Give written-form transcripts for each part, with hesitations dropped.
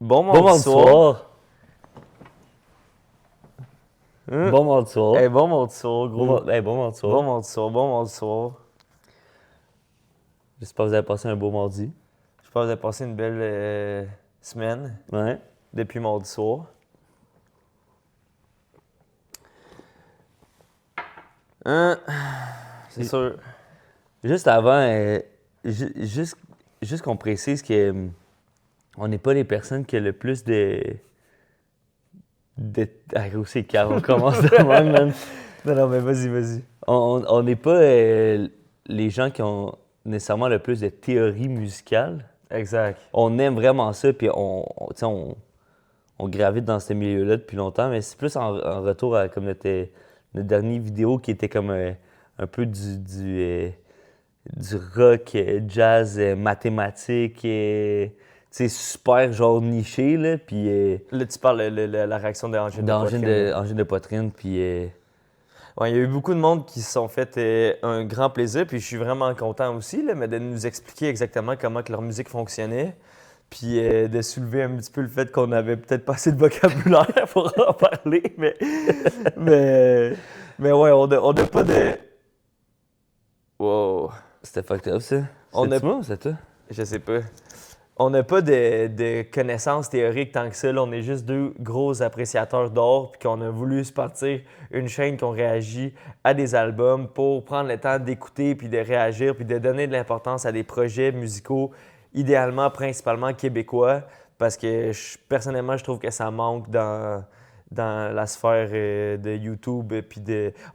Bon mardi soir. Bon mardi soir. Hey, bon mardi soir, gros. Bon mardi soir. Bon mardi soir, bon mardi soir. J'espère que vous avez passé un beau mardi. J'espère que vous avez passé une belle semaine Ouais. depuis mardi soir. C'est sûr. Juste avant, juste qu'on précise que on n'est pas les personnes qui ont le plus de... Ah, gros, c'est calme, on commence de même, man. Non, mais vas-y. On n'est pas les gens qui ont nécessairement le plus de théorie musicale. Exact. On aime vraiment ça, puis on gravite dans ce milieu-là depuis longtemps, mais c'est plus en retour à comme notre dernière vidéo qui était comme un peu du rock, jazz, mathématique, super genre niché, là, puis... Là, tu parles de la réaction d'angine de poitrine. Angine de poitrine, puis... Ouais, il y a eu beaucoup de monde qui se sont fait un grand plaisir, puis je suis vraiment content aussi, là, mais de nous expliquer exactement comment que leur musique fonctionnait, puis de soulever un petit peu le fait qu'on avait peut-être pas assez de vocabulaire pour en parler, mais ouais, on n'a pas de... Wow. C'était fucked up, ça. C'est moi ou c'est toi? Je sais pas. On n'a pas de connaissances théoriques tant que ça. Là, on est juste deux gros appréciateurs d'art, puis qu'on a voulu se partir une chaîne qu'on réagit à des albums pour prendre le temps d'écouter, puis de réagir, puis de donner de l'importance à des projets musicaux, idéalement, principalement québécois, parce que personnellement, je trouve que ça manque dans la sphère de YouTube. Puis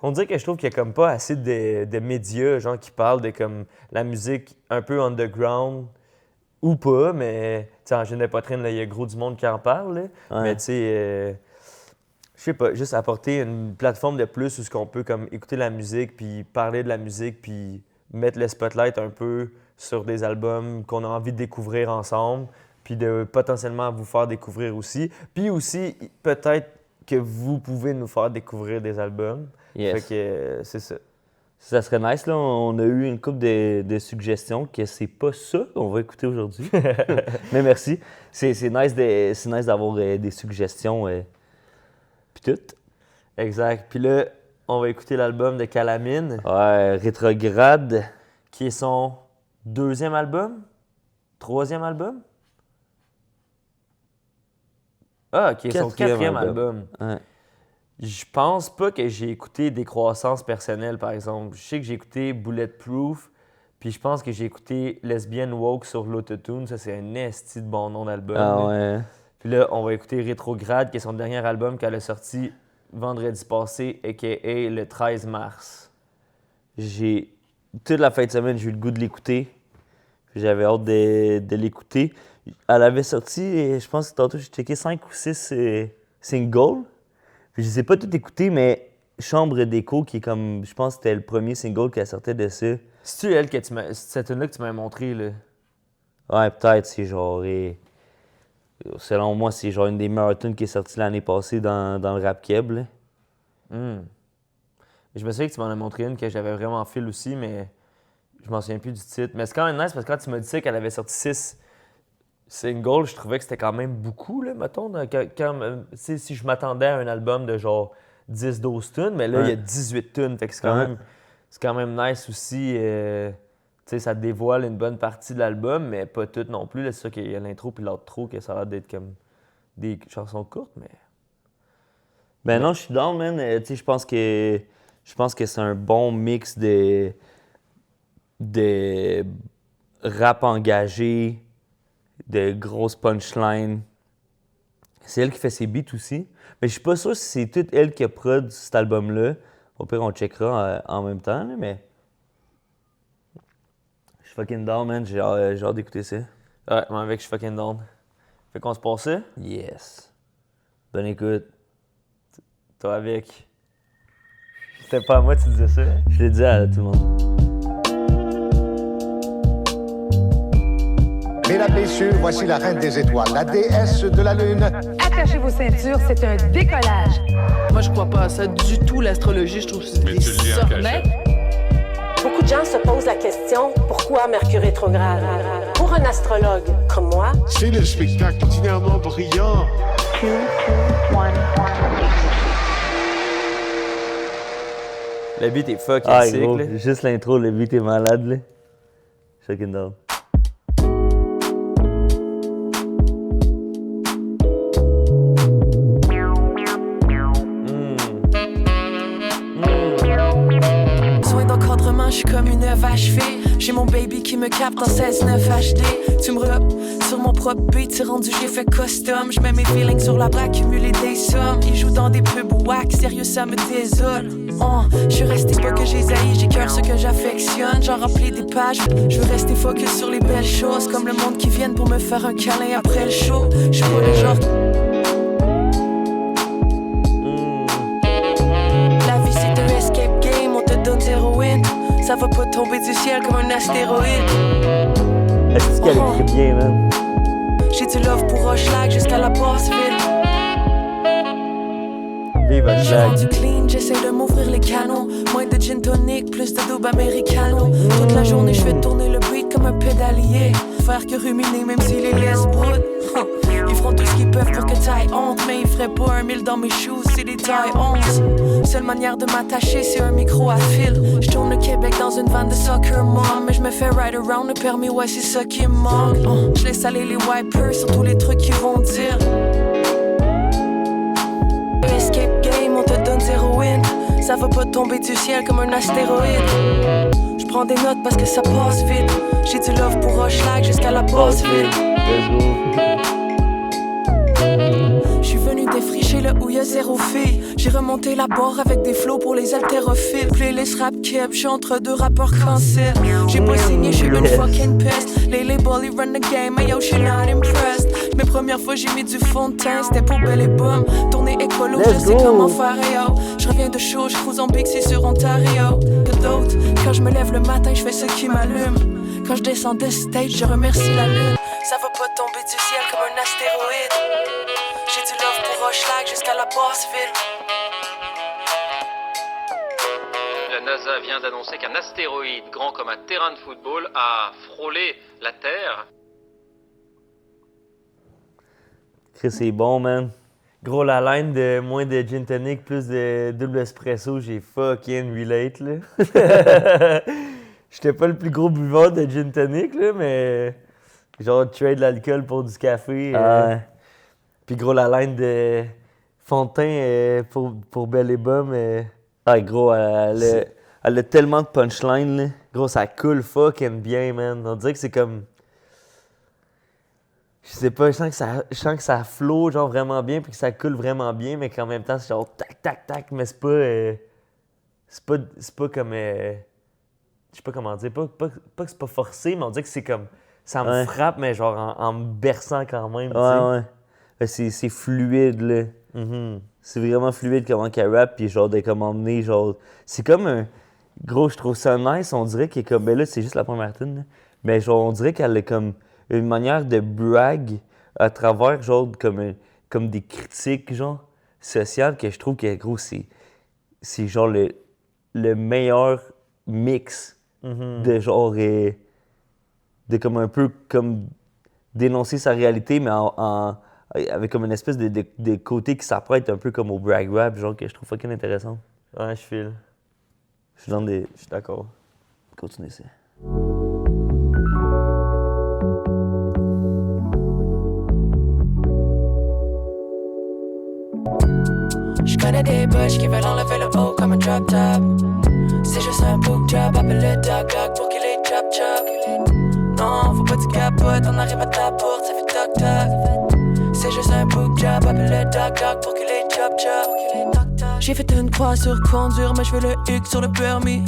on dirait que je trouve qu'il n'y a comme pas assez de médias genre, qui parlent de comme, la musique un peu underground, ou pas, mais Angine de poitrine, il y a gros du monde qui en parle. Là. Ouais. Mais tu sais, je sais pas, juste apporter une plateforme de plus où ce qu'on peut comme écouter la musique, puis parler de la musique, puis mettre le spotlight un peu sur des albums qu'on a envie de découvrir ensemble, puis de potentiellement vous faire découvrir aussi. Puis aussi, peut-être que vous pouvez nous faire découvrir des albums. Yes. Fait que c'est ça. Ça serait nice, là. On a eu une couple de suggestions que c'est pas ça qu'on va écouter aujourd'hui. Mais merci. C'est nice d'avoir des suggestions. Puis tout. Exact. Puis là, on va écouter l'album de Calamine. Ouais, Rétrograde. Qui est son deuxième album? Troisième album? Ah, OK, son quatrième album. Ouais. Je pense pas que j'ai écouté Décroissance personnelle, par exemple. Je sais que j'ai écouté Bulletproof, puis je pense que j'ai écouté Lesbian Woke sur l'Autotune. Ça, c'est un esti de bon nom d'album. Ah ouais. Puis là, on va écouter Rétrograde, qui est son dernier album qu'elle a sorti vendredi passé, a.k.a. le 13 mars. Toute la fin de semaine, j'ai eu le goût de l'écouter. J'avais hâte de l'écouter. Elle avait sorti, je pense que tantôt, j'ai checké 5 ou 6 singles. Puis je les ai pas tout écoutés, mais Chambre d'écho, qui est comme, je pense que c'était le premier single qu'elle sortait de ça. C'est-tu elle que cette tune-là que tu m'as montré, là? Ouais, peut-être, c'est genre... selon moi, c'est genre une des meilleures tunes qui est sortie l'année passée dans le rap keb, là. Je me souviens que tu m'en as montré une que j'avais vraiment fil aussi, mais je m'en souviens plus du titre. Mais c'est quand même nice parce que quand tu m'as dit ça qu'elle avait sorti 6 singles, je trouvais que c'était quand même beaucoup, là, mettons. Si je m'attendais à un album de genre 10-12 tunes, mais là, il y a 18 tunes. Fait que c'est quand même nice aussi. Ça dévoile une bonne partie de l'album, mais pas toute non plus. Là, c'est ça qu'il y a l'intro puis l'outro, que ça a l'air d'être comme des chansons courtes, mais... Ben non, je suis down, man. Je pense que c'est un bon mix de rap engagé, de grosses punchlines. C'est elle qui fait ses beats aussi. Mais je suis pas sûr si c'est toute elle qui a produit cet album-là. Au pire, on checkera en même temps, là, mais... Je suis fucking down, man. J'ai hâte d'écouter ça. Ouais, moi avec, je suis fucking down. Fait qu'on se passe ça? Yes. Bonne écoute. Toi avec. C'était pas à moi, tu disais ça? Je l'ai dit à tout le monde. Mesdames, messieurs, voici la reine des étoiles, la déesse de la lune. Attachez vos ceintures, c'est un décollage. Moi, je crois pas à ça du tout, l'astrologie. Je trouve que c'est des sornettes. Beaucoup de gens se posent la question, pourquoi Mercure rétrograde? Pour un astrologue comme moi, c'est le spectacle ordinairement brillant. 2, 2, 1. Le beat est fucking Ah, sick, gros, là. juste l'intro, le beat est malade, là. Fucking down. Besoin d'encadrement, je suis comme une œuvre achevée. J'ai mon baby qui me capte en 16-9 HD. Tu me rep sur mon propre beat, c'est rendu, j'ai fait custom. Je mets mes feelings sur la bras, cumuler des sommes. Il joue dans des pubs wack, sérieux ça me désole. Je suis resté pas que j'ai zaï, j'ai cœur ce que j'affectionne. J'en remplis des pages, je veux rester focus sur les belles choses. Comme le monde qui vienne pour me faire un câlin après le show. Je suis pas le genre. La vie c'est un escape game, on te donne zéro win. Ça va pas tomber du ciel comme un astéroïde. Est-ce qu'elle écrit bien, man? J'ai du love pour Hochelag jusqu'à la Basseville. Vive J'ai Hochelag. rendu clean, j'essaie de m'ouvrir les canaux. Moins de gin tonic, plus de double americano. Toute la journée je fais tourner le beat comme un pédalier. Faire que ruminer même si les laisse broudent. Ils feront tout ce qu'ils peuvent pour que t'ailles honte. Mais ils feraient pas 1000 dans mes shoes, c'est des tailles 11. Seule manière de m'attacher, c'est un micro à fil. Je tourne le Québec dans une van de soccer mom. Mais je me fais ride around, le permis, ouais, c'est ça qui me manque. Je laisse aller les wipers sur tous les trucs qu'ils vont dire. Escape game, on te donne zéro win. Ça va pas tomber du ciel comme un astéroïde. Je prends des notes parce que ça passe vite. J'ai du love pour Hochelag jusqu'à la Basseville. Let's go. J'suis venu défricher là où y'a zéro fille. J'ai remonté la barre avec des flows pour les haltérophiles. Playlist rap keb, j'suis entre deux rappeurs cancel. J'ai pas signé, j'suis une fucking peste. Les labels ils run the game, mais yo j'suis not impressed. Mes premières fois j'ai mis du fond de teint, c'était pour bel et boom. Tournée écolo, je sais comment faire yo. J'reviens de show, j'cruise en Bixi sur Ontario. Que d'autres, quand j'me lève le matin, j'fais ce qui m'allume. Quand j'descends de stage, je remercie la lune. Ça va pas tomber du ciel comme un astéroïde. J'ai du love pour Hochelag jusqu'à la Basseville. La NASA vient d'annoncer qu'un astéroïde grand comme un terrain de football a frôlé la Terre. Chris, c'est bon, man. Gros, la line de moins de gin tonic, plus de double espresso, j'ai fucking relate, là. J'étais pas le plus gros buveur de gin tonic, là, mais genre trade l'alcool pour du café. Puis gros, la line de Fontaine pour Belle et Bum. Ah, gros, elle a tellement de punchline, là. Gros, ça coule fucking bien, man. On dirait que c'est comme... Je sais pas, je sens que ça flow genre vraiment bien puis que ça coule vraiment bien, mais qu'en même temps, c'est genre tac, tac, tac, mais c'est pas comme... je sais pas comment dire, pas que c'est pas forcé, mais on dirait que c'est comme... Ça me frappe, mais genre en me berçant quand même, tu sais. Ouais. C'est fluide, là. Mm-hmm. C'est vraiment fluide comment qu'elle rappe, puis genre de comme emmener, genre... C'est comme un... Gros, je trouve ça nice, on dirait qu'il est comme... Ben là, c'est juste la première tune, là. Mais genre, on dirait qu'elle a comme une manière de brag à travers, genre, comme des critiques, genre, sociales, que je trouve que, gros, c'est genre le meilleur mix de genre... de comme un peu comme dénoncer sa réalité, mais avec comme une espèce de côté qui s'apprête un peu comme au brag rap, genre que je trouve fucking intéressant. Ouais, je file. Je suis dans des... Je suis d'accord. Continuez ça. Je connais des bush qui veulent enlever le haut comme un drop top. C'est juste un book job, appelle le dog pour qu'il les chop chop. Non, faut pas que tu capotes, on arrive à ta porte, ça fait toc toc. C'est juste un book job, appelle le dog pour qu'il les chop chop. J'ai fait une croix sur conduire, mais je veux le huc sur le permis.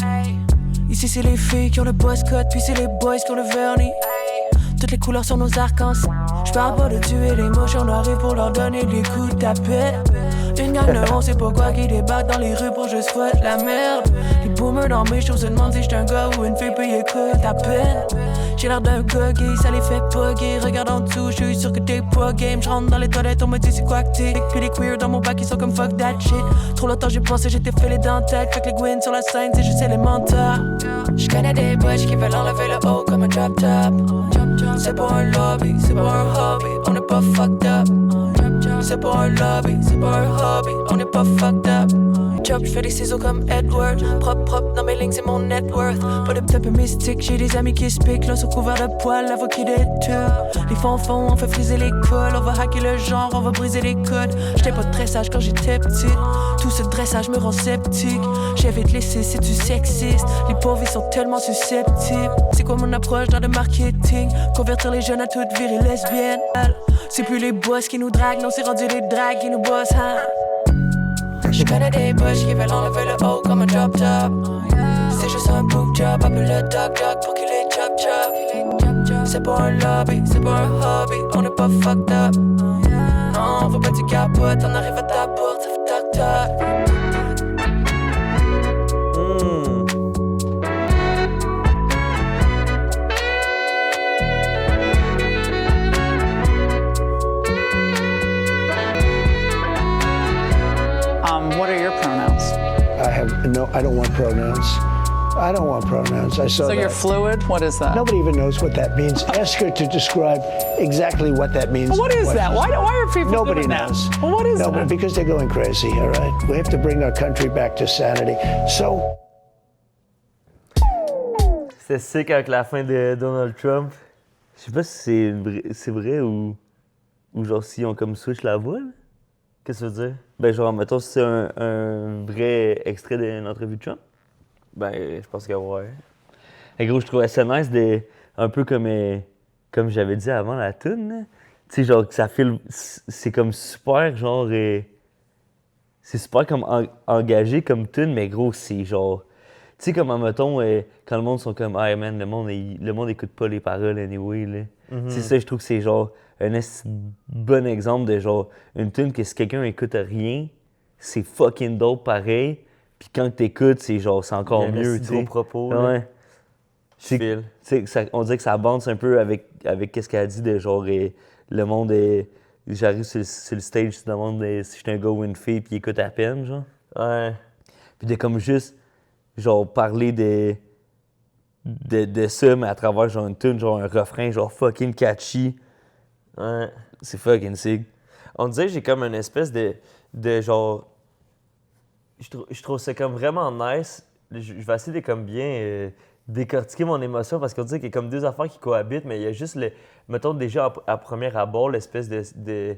Ici c'est les filles qui ont le boss cut, puis c'est les boys qui ont le vernis. Toutes les couleurs sont nos arcs-en-ciel. J'parle pas de tuer les moches, on arrive pour leur donner des coups de tapette. Une gang de on sait pas quoi qui débarque dans les rues pour juste foutre la merde. Les boomers dans mes shows se demandent si j'suis un gars ou une fille, puis écoute à peine. J'ai l'air d'un gars gay, ça les fait pas gay. Regarde en dessous, j'suis sûr que t'es pas game. J'rentre dans les toilettes, on me dit c'est quoi que t'es. Puis les queers dans mon bac, ils sont comme fuck that shit. Trop longtemps j'ai pensé, j'étais fait les dents tête. Fait que les Gwyn sur la scène, c'est juste élémentaire. J'connais des boys qui veulent enlever le haut comme un drop top. C'est pour un lobby, c'est pour un hobby, on est pas fucked up. C'est pour un lobby, c'est pour un hobby, on est pas fucked up. Chop, j'fais des ciseaux comme Edward. Propre, dans mes lignes, c'est mon net worth. Pas de peuple mystique, j'ai des amis qui se piquent. Là, sous couvert de poils, la voix qui détue. Les fonds, on fait friser les cols. On va hacker le genre, on va briser les codes. J'étais pas très sage quand j'étais petite. Tout ce dressage me rend sceptique. J'avais te laisser, c'est du sexiste. Les pauvres, ils sont tellement susceptibles. C'est quoi mon approche dans le marketing? Convertir les jeunes à toutes virer lesbiennes. C'est plus les boss qui nous draguent, non, c'est rendu les dragues qui nous bossent, hein. J'connais des bush qui veulent enlever le haut comme un drop top. C'est juste un book job, appelle le dog pour qu'il les chop chop. C'est pour un lobby, c'est pour un hobby, on est pas fucked up. Non, on veut pas du capote, on arrive à ta porte, ça fait toc toc. What are your pronouns? I don't want pronouns. I don't want pronouns. I saw So that. you're fluid? What is that? Nobody even knows what that means. Ask her to describe exactly what that means. Well, what is that? Why are people Nobody doing that? knows. Well, what is that? Because they're going crazy, all right? We have to bring our country back to sanity. So... C'est sick avec la fin de Donald Trump. Je sais pas si c'est vrai ou genre s'ils ont comme switch la voix. Là. Qu'est-ce que tu veux dire? Ben genre, mettons si c'est un vrai extrait d'une entrevue de Trump. Ben, je pense que ouais. Et gros, je trouvais ça nice un peu comme j'avais dit avant la tune. Tu sais, genre que ça file, c'est comme super, genre, c'est super comme engagé comme tune, mais gros, c'est genre, tu sais, comme, mettons, quand le monde sont comme, hey man, le monde écoute pas les paroles anyway, là. Mm-hmm. C'est ça, je trouve que c'est genre un bon exemple de genre, une tune que si quelqu'un écoute rien, c'est fucking dope pareil. Puis quand t'écoutes, c'est genre, c'est encore mieux, tu sais. Gros propos, là. Ouais. On dirait que ça bounce un peu avec qu'est-ce qu'elle a dit de genre, le monde est. J'arrive sur le stage, tu te demandes si j'étais un gars ou une fille, puis il écoute à peine, genre. Ouais. Puis de comme juste, genre, parler de ça, mais à travers genre une tune, genre un refrain, genre fucking catchy. Ouais. C'est fucking sick. On dirait que j'ai comme une espèce de genre. Je trouve ça comme vraiment nice. Je vais essayer de comme bien décortiquer mon émotion parce qu'on dirait qu'il y a comme deux affaires qui cohabitent, mais il y a juste mettons déjà à premier abord, l'espèce de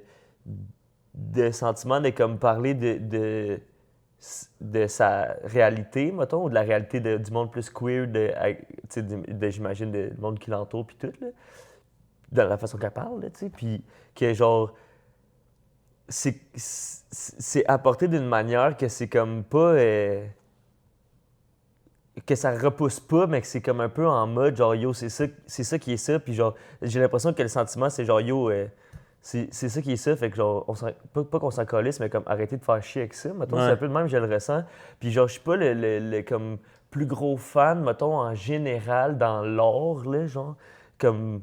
sentiment de comme parler de sa réalité, mettons, ou de la réalité du monde plus queer, j'imagine, du monde qui l'entoure, puis tout, là, dans la façon qu'elle parle, tu sais, puis que genre, c'est apporté d'une manière que c'est comme pas... que ça repousse pas, mais que c'est comme un peu en mode, genre, yo, c'est ça qui est ça, puis genre, j'ai l'impression que le sentiment, c'est genre, yo, c'est ça qui est ça, fait que genre, pas qu'on s'en calisse, mais comme arrêter de faire chier avec ça, mettons, ouais. C'est un peu de même, je le ressens. Puis genre, je suis pas le comme plus gros fan, mettons, en général, dans l'art, là, genre, comme,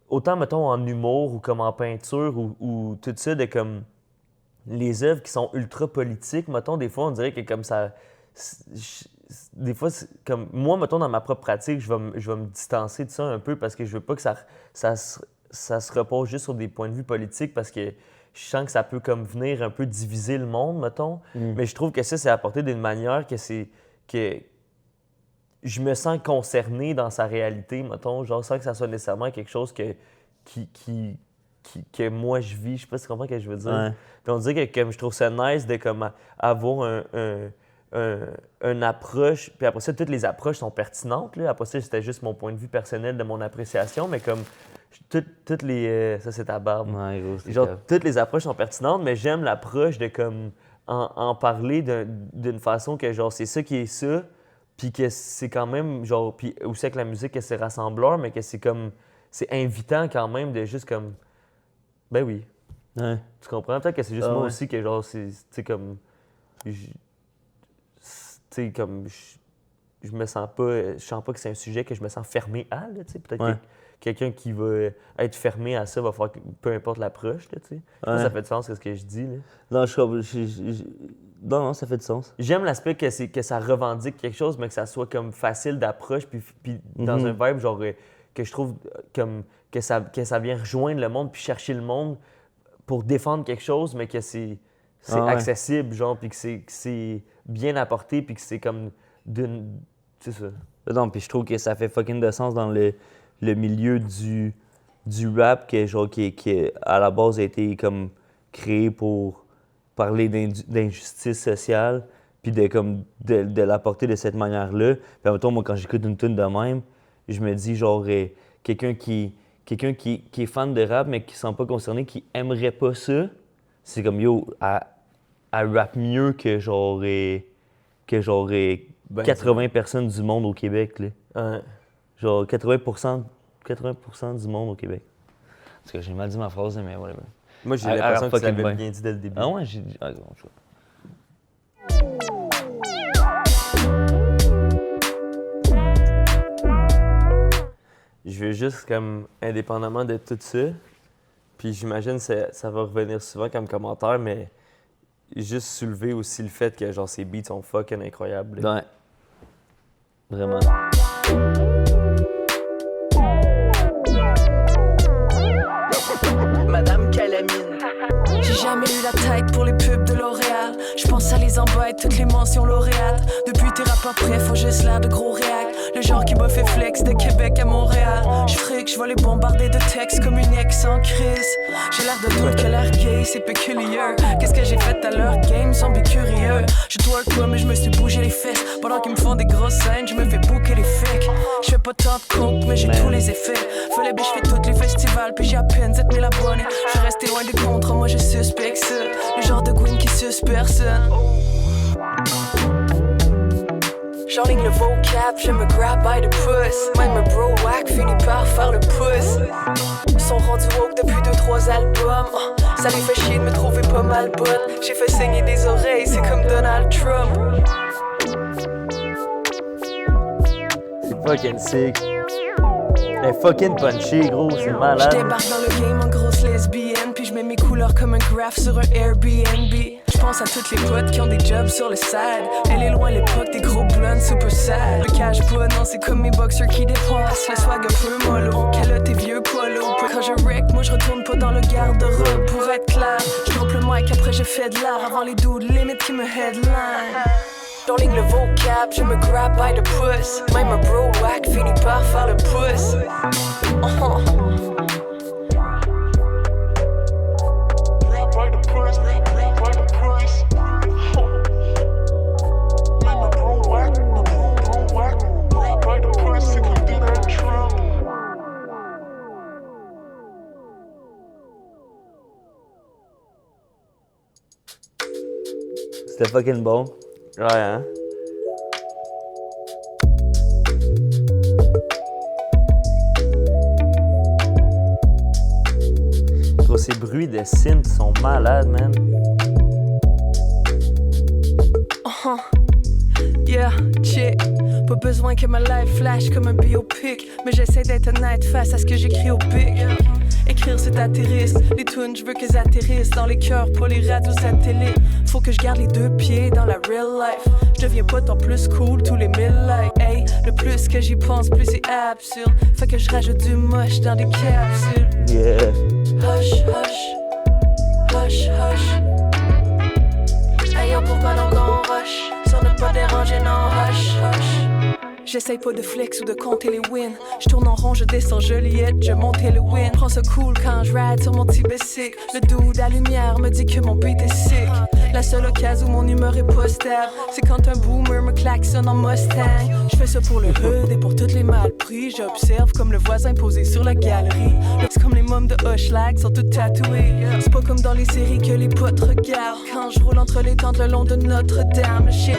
autant, mettons, en humour ou comme en peinture ou tout ça, de comme, les œuvres qui sont ultra politiques, mettons, des fois, on dirait que comme ça... Des fois, comme moi, mettons, dans ma propre pratique, je vais me distancer de ça un peu parce que je veux pas que ça se repose juste sur des points de vue politiques parce que je sens que ça peut comme venir un peu diviser le monde, mettons. Mais je trouve que ça, c'est apporté d'une manière que je me sens concerné dans sa réalité, mettons, genre sans que ça soit nécessairement quelque chose que moi je vis. Je sais pas si tu comprends ce que je veux dire. Ouais. Puis on dirait que comme je trouve ça nice de comme avoir une approche, puis après ça, toutes les approches sont pertinentes. Là. Après ça, c'était juste mon point de vue personnel de mon appréciation, mais comme toutes les... ça, c'est ta barbe. Ouais, gros, c'est genre, grave. toutes les approches sont pertinentes, mais j'aime l'approche de comme en parler d'une façon que genre c'est ça qui est ça, puis que c'est quand même genre, puis aussi avec la musique que c'est rassembleur, mais que c'est comme, c'est invitant quand même de juste comme, ben oui. Ouais. Tu comprends? Peut-être que c'est juste Ah moi ouais. aussi que genre, c'est comme... Tu sais, comme... je me sens pas, je sens pas que c'est un sujet que je me sens fermé à, là, tu sais. Peut-être Ouais. que quelqu'un qui va être fermé à ça va faire peu importe l'approche, là, tu sais. Ouais. Ça fait du sens, c'est ce que je dis, là. Non, ça fait du sens. J'aime l'aspect que ça revendique quelque chose, mais que ça soit comme facile d'approche, puis dans un vibe, genre, que je trouve comme que ça vient rejoindre le monde, puis chercher le monde pour défendre quelque chose, mais que c'est accessible, genre, puis que c'est bien apporté, puis que c'est comme d'une... C'est ça. Non, puis je trouve que ça fait fucking de sens dans le milieu du rap qui à la base a été comme créé pour parler d'injustice sociale, puis de l'apporter de cette manière-là. Puis en même temps, moi, quand j'écoute une tune de même, je me dis genre quelqu'un qui est fan de rap mais qui ne se sent pas concerné, qui aimerait pas ça, c'est comme yo, elle rappe mieux que 80 personnes du monde au Québec, là. Genre 80% du monde au Québec. Parce que j'ai mal dit ma phrase, mais voilà. Moi, j'ai l'impression que tu l'avais bien dit dès le début. Ah ouais, j'ai dit... Ah, bon, je vois. Je veux juste, comme, indépendamment de tout ça, puis j'imagine que ça va revenir souvent comme commentaire, mais juste soulever aussi le fait que, genre, ces beats sont fucking incroyables. Là. Ouais. Vraiment. Madame Calamine. J'ai jamais eu la tête pour les pubs de L'Oréal. Je pense à les embêtes, toutes les mentions lauréates. Depuis tes rappeurs prêts, faut juste l'air de gros réacs. Le genre qui m'a fait flex de Québec à Montréal. J'fric, j'vais les bombarder de textes comme une ex en crise. J'ai l'air de doute que l'air gay, c'est péculier. Qu'est-ce que j'ai fait à leur game, sont curieux. Je twerk pas, mais je me suis bougé les fesses. Pendant qu'ils me font des grosses scènes, je me fais booker les fakes. J'fais pas tant de coke, mais j'ai tous les effets. Fallait bien, j'fais tous les festivals, puis j'ai à peine 7000 abonnés. J'suis resté loin des contrats, moi je suspecte ça. Le genre de queen qui suce personne. J'enligne le vocab, je me grab by the puss. Même un bro whack finit par faire le pouce. Sont rendus woke depuis 2-3 albums. Ça les fait chier de me trouver pas mal bonne. J'ai fait saigner des oreilles, c'est comme Donald Trump. C'est fucking sick. Elle est fucking punchy, gros, c'est malade. J'débarque dans le game en grosse lesbienne, puis j'mets mes couleurs comme un graph sur un Airbnb. J'pense à toutes les potes qui ont des jobs sur le side. Elle est loin l'époque des gros blondes super sad. Le cache pas, non, c'est comme mes boxers qui dépassent. Le swag un peu mollo, calotte et vieux polo. Quand je wreck, moi je retourne pas dans le garde-robe. Pour être clair, j'drop le mic, après je fais de l'art. Avant les dudes limite qui me headline. J'enligne le vocab, je me grab by the puss. Même un bro whack finit par faire le pouce. C'était fucking bon. Ouais, hein? Gros, ces bruits de synth sont malades, man. Yeah, check. Pas besoin que ma life flash comme un biopic. Mais j'essaie d'être honnête face à ce que j'écris au pic. Écrire c'est atterrisse, les tunes je veux qu'elles atterrissent dans les cœurs, pas les radios satellites. Faut que je garde les deux pieds dans la real life. Je deviens pas tant plus cool tous les 1000 likes. Hey, le plus que j'y pense, plus c'est absurde. Fait que je rajoute du moche dans des capsules. Yeah. Hush, hush, hush, hush. Hey yo, pourquoi donc on rush? Sans ne pas déranger, non, hush, hush. J'essaye pas de flex ou de compter les wins. Je tourne en rond, je descends Joliette, je monte le win. Prends ça cool quand je ride sur mon petit bicycle. Le dude à lumière me dit que mon beat est sick. La seule occasion où mon humeur est pas stable, c'est quand un boomer me klaxonne en Mustang. Je fais ça pour le hood et pour toutes les mal pris. J'observe comme le voisin posé sur la galerie. C'est comme les mômes de Hushlag sont toutes tatouées. C'est pas comme dans les séries que les potes regardent. Quand je roule entre les tentes le long de Notre-Dame, le shit.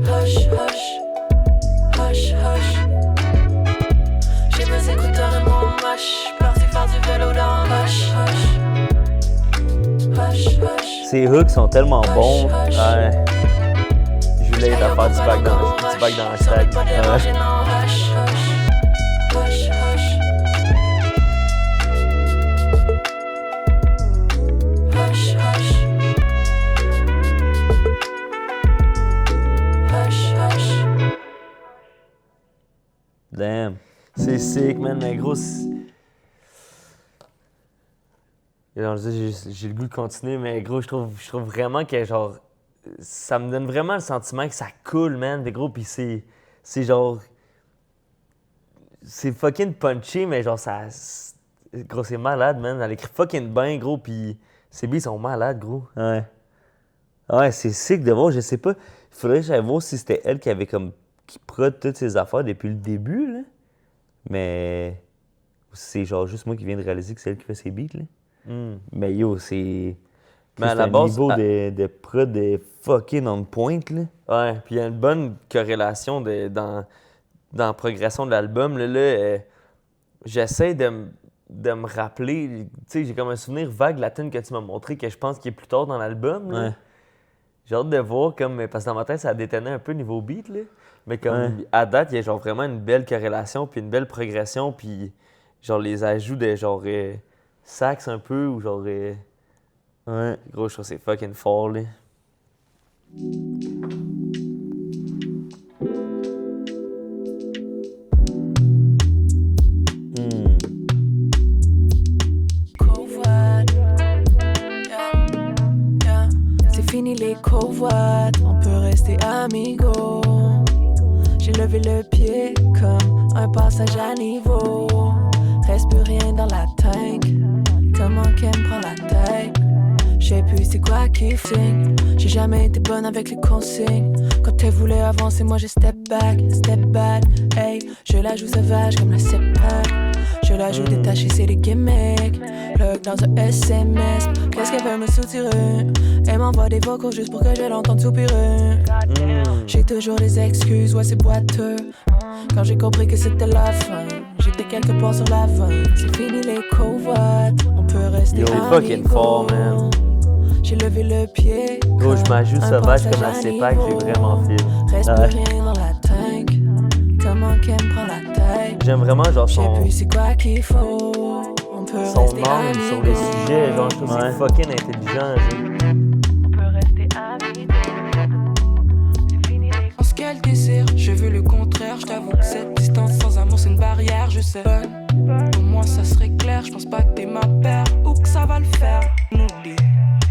Hush, hush. Hush, hush. J'ai mes écouteurs et mon moche. Parti faire du vélo dans hush, hush. Hush, hush. Ces hooks sont tellement bons. Ouais. J'ai eu late à faire du back dans le hashtag. Damn. C'est sick, man, mais gros. Alors, j'ai le goût de continuer, mais gros, je trouve vraiment que genre. Ça me donne vraiment le sentiment que ça coule, man, des gros, pis c'est genre. C'est fucking punchy, mais genre, ça. Gros, c'est malade, man. Elle écrit fucking bien, gros, pis ses beats sont malades, gros. Ouais. Ouais, c'est sick de voir, je sais pas. Il faudrait que j'aille voir si c'était elle qui avait comme. Qui prod toutes ses affaires depuis le début, là. Mais. C'est genre juste moi qui viens de réaliser que c'est elle qui fait ses beats, là. Mais yo, c'est. Mais à la base, niveau de prod est fucking on point, là. Ouais, puis il y a une bonne corrélation dans la progression de l'album. Là, j'essaie de me rappeler, tu sais, j'ai comme un souvenir vague de la tune que tu m'as montré que je pense qu'il est plus tard dans l'album. Là. Ouais. J'ai hâte de voir, comme, parce que dans ma tête, ça a détonné un peu niveau beat, là. Mais comme à date, il y a genre vraiment une belle corrélation, puis une belle progression, puis genre les ajouts de genre sax un peu, ou genre... Ouais, gros, je trouve que c'est fucking fort, là. C'est fini les covoites, on peut rester amigos. J'ai levé le pied comme un passage à niveau. Reste plus rien dans la tank, comment qu'elle me prend la tête. J'sais plus c'est quoi qui signe. J'ai jamais été bonne avec les consignes. Quand elle voulait avancer, moi j'ai step back, hey. Je la joue sauvage comme la CEPAC. Je la joue détachée, c'est des gimmicks. Plug dans un SMS. Qu'est-ce qu'elle veut me soutirer? Elle m'envoie des vocaux juste pour que je l'entende soupirer. J'ai toujours des excuses, ouais c'est boiteux. Quand j'ai compris que c'était la fin, j'étais quelque part sur la 20. C'est fini les covoites, on peut rester yo, amigos. Fucking fort, man. J'ai levé le pied. Gros, je m'ajoute sauvage comme la CEPAC, j'ai vraiment fil. Reste plus rien dans la tank. Comment qu'elle me prend la tête. J'aime vraiment genre son... J'sais plus c'est quoi qu'il faut. On peut son rester angle sur les sujets, genre je trouve que c'est fucking intelligent. On peut rester amigos. C'est fini les... En ce qu'elle désire, je veux le contraire. Je t'avoue que cette distance sans amour c'est une barrière, je sais. Pour moi ça serait clair, je pense pas que t'es ma paire ou que ça va le faire. N'oublie.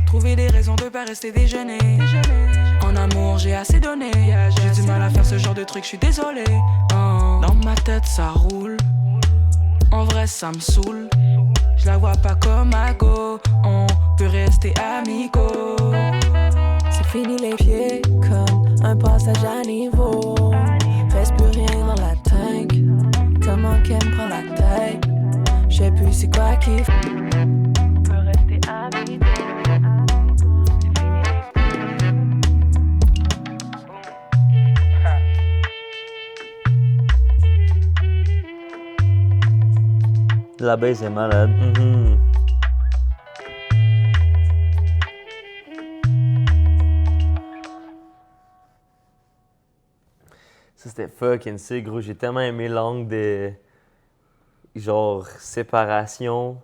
Trouver des raisons de pas rester déjeuner. En amour, j'ai assez donné. J'ai du mal à faire ce genre de truc, je suis désolé. Dans ma tête, ça roule. En vrai, ça me saoule. Je la vois pas comme à go. On peut rester amigos. C'est fini les pieds comme un passage à niveau. Reste plus rien dans la tank. Comment qu'elle me prend la tête. J'sais plus c'est quoi qui... On peut rester amigos. La baisse est malade. Ça, c'était fucking sick, gros. J'ai tellement aimé l'angle de... genre, séparation,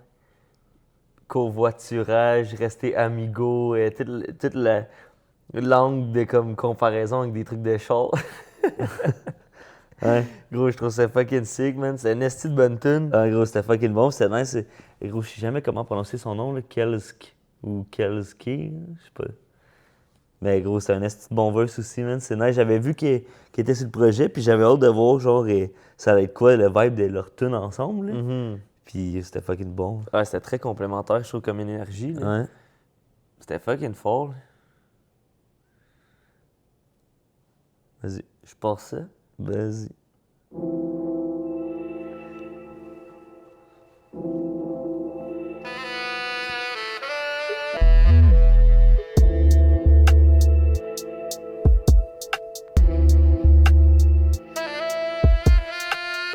covoiturage, rester amigo, toute l'angle de comme comparaison avec des trucs de char. Ouais. Gros, je trouve ça fucking sick, man. C'est une esti de bonne tune. Ah, gros, c'était fucking bon, c'était nice. Et gros, je sais jamais comment prononcer son nom, là. Kelsk ou Kelski, je sais pas. Mais gros, c'était un esti de bon verse aussi, man. C'est nice. J'avais vu qu'il était sur le projet, puis j'avais hâte de voir, genre, ça allait être quoi le vibe de leur tune ensemble, là. Puis c'était fucking bon. Ouais, c'était très complémentaire, je trouve, comme énergie. Là. Ouais. C'était fucking fort. Là. Vas-y. Je pense ça. Vas-y.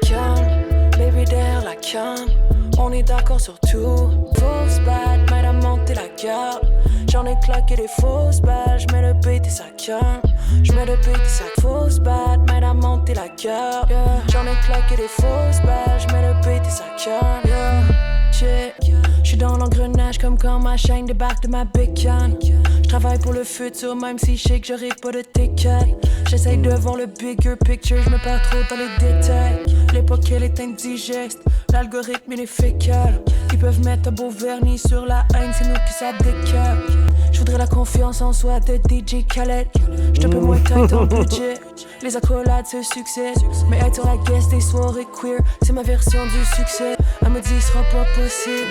Calme, baby derrière la calme. On est d'accord sur tout. Faut se battre, madame, monter la garde. J'en ai claqué des fausses balles, j'mets le beat et ça calme. J'mets le beat et ça fausse batte, m'aide à monter la garde. J'en ai claqué des fausses balles, j'mets le beat et ça calme. J'suis dans l'engrenage comme quand ma chaîne débarque de ma bécane. J'travaille pour le futur même si j'sais que j'aurai pas de ticket. J'essaye de voir le bigger picture, j'me perds trop dans les détails. L'époque elle est indigeste, l'algorithme il est fécal. Ils peuvent mettre un beau vernis sur la haine, c'est nous qui ça décape. J'voudrais la confiance en soi de DJ Khaled. J'te peux moins tight en budget. Les accolades c'est succès, mais être sur la guest des soirées queer, c'est ma version du succès. Elle me dit ce sera pas possible.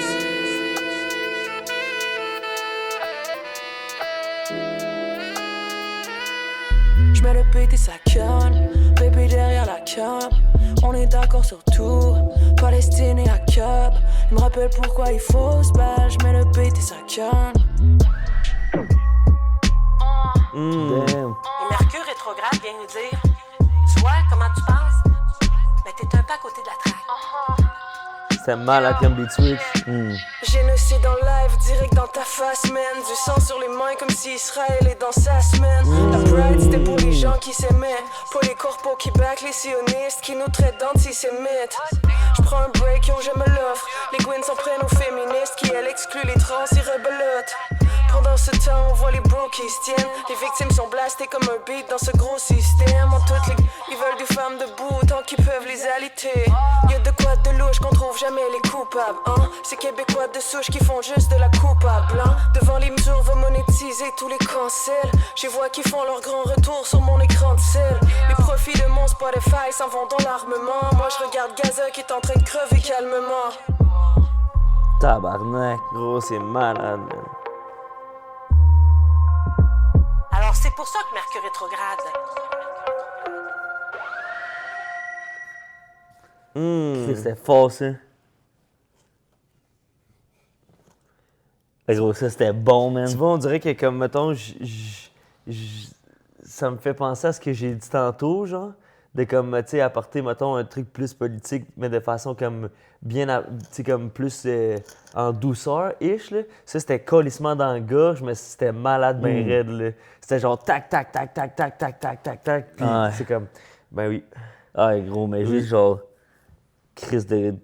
J'mets le beat et ça canne, baby derrière la cam. On est d'accord sur tout, Palestine et Akab. Il me rappelle pourquoi il faut se battre, j'mets le beat et ça canne. Damn. Et Mercure rétrograde vient nous dire: tu vois comment tu penses, mais t'es un peu à côté de la traque. C'était malade comme des Twitch. Génocide en live, direct dans ta face, man. Du sang sur les mains comme si Israël est dans sa semaine. La pride c'était pour les gens qui s'aimaient, pas les corpos qui back les sionistes qui nous traitent d'antisémites. J'prends un break, yo je me l'offre. Les Gwyn s'en prennent aux féministes qui elles excluent les trans et rebelotent. Pendant ce temps on voit les bros qui se tiennent. Les victimes sont blastées comme un beat dans ce gros système. Ils veulent des femmes debout tant qu'ils peuvent les alité. Y'a de quoi de louche qu'on trouve jamais les coupables, hein. Ces Québécois de souche qui font juste de la coupable, hein. Devant les mesures veut monétiser tous les cancels. J'y vois qui font leur grand retour sur mon écran de sel. Les profits de mon Spotify s'en vont dans l'armement. Moi je regarde Gaza qui est en train de crever calmement. Tabarnak. Gros, c'est malade, man. Alors c'est pour ça que Mercure rétrograde. C'était fort, ça. Gros, ça, c'était bon, man. Tu vois, on dirait que comme, mettons, ça me fait penser à ce que j'ai dit tantôt, genre, de comme, tu sais, apporter, mettons, un truc plus politique, mais de façon comme bien, tu sais, comme plus en douceur-ish, là. Ça, c'était colissement dans la gorge, mais c'était malade ben raide, là. C'était genre tac, tac, tac, tac, tac, tac, tac, tac, tac, puis c'est comme, ben oui. Ah, gros, mais juste genre, crise de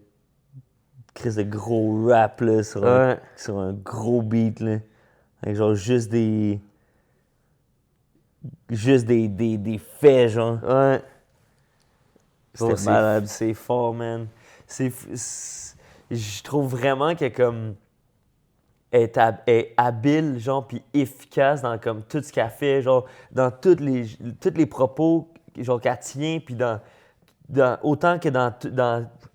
gros rap, là, sur un gros beat, là. Avec genre juste des faits, genre. Ouais. C'était malade. C'est fort, man. Je trouve vraiment qu'elle comme est habile, genre, puis efficace dans comme tout ce qu'elle fait, genre, dans tous les propos, genre, qu'elle tient, puis dans autant que dans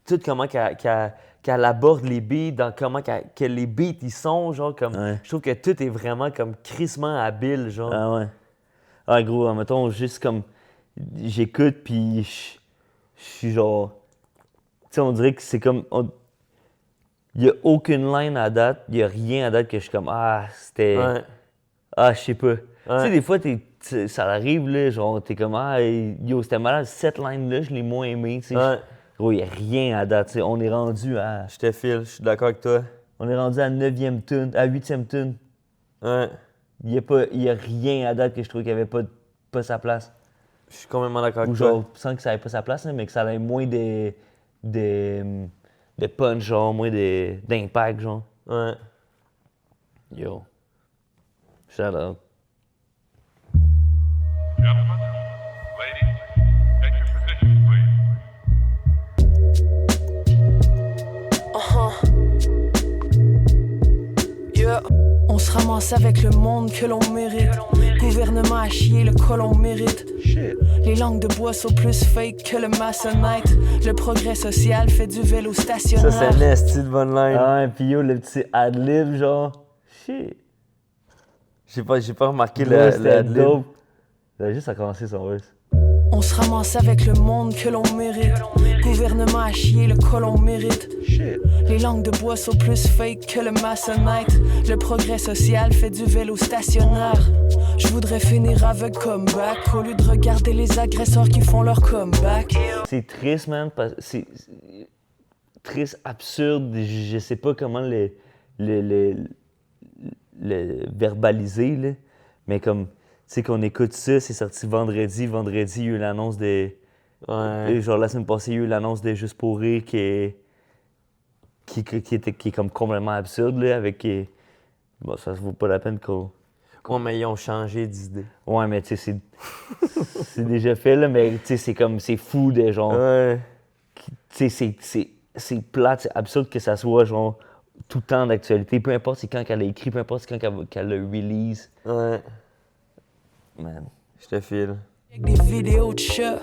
tout comment qu'elle aborde les beats, dans comment que les beats ils sont, genre, comme, je trouve que tout est vraiment comme crissement habile, genre. Ah ouais. Ah, gros, mettons, juste comme, j'écoute, puis je suis genre, tu sais, on dirait que c'est comme, il n'y a aucune line à date, il n'y a rien à date que je suis comme, c'était, je sais pas. Tu sais, des fois, ça arrive, là, genre, t'es comme, yo, c'était malade, cette line-là, je l'ai moins aimé, tu sais. Gros, il n'y a rien à date, tu sais. On est rendu à. Je te file, je suis d'accord avec toi. On est rendu à 9e tune, à 8e tune. Ouais. Il n'y a rien à date que je trouve qu'il n'y avait pas sa place. Je suis complètement d'accord avec toi. Ou genre, sans que ça n'ait pas sa place, hein, mais que ça ait moins de punch, genre, moins d'impact, genre. Ouais. Yo. Shout out. On se ramasse avec le monde que l'on mérite. Gouvernement à chier, le colon mérite. Les langues de bois sont plus fake que le maçonnette. Le progrès social fait du vélo stationnaire. Ça, c'est nasty de bonne line. Ah, et puis yo, le petit ad-lib, genre. Shit. J'ai pas remarqué le ad-lib. Il a juste à commencer son verse. On se ramasse avec le monde que l'on mérite. Gouvernement à chier, le colon mérite. Les langues de bois sont plus fake que le maçonnette. Le progrès social fait du vélo stationnaire. Je voudrais finir avec comeback au lieu de regarder les agresseurs qui font leur comeback. C'est triste, man. C'est triste, absurde. Je sais pas comment le verbaliser, là. Mais comme, tu sais, qu'on écoute ça, c'est sorti vendredi. Vendredi, il y a eu l'annonce de... Ouais. Genre, la semaine passée, il y a eu l'annonce de Juste pour rire qui est comme complètement absurde, là, avec... Bon, ça se vaut pas la peine qu'on... Ouais, mais ils ont changé d'idée. Ouais, mais tu sais, c'est déjà fait, là, mais tu sais, c'est comme... C'est fou, de genre... Ouais. Tu sais, c'est plate, c'est absurde que ça soit, genre, tout le temps d'actualité. Peu importe c'est quand qu'elle a écrit, peu importe c'est quand qu'elle le release. Ouais. Man. Je te file. Des vidéos de chats.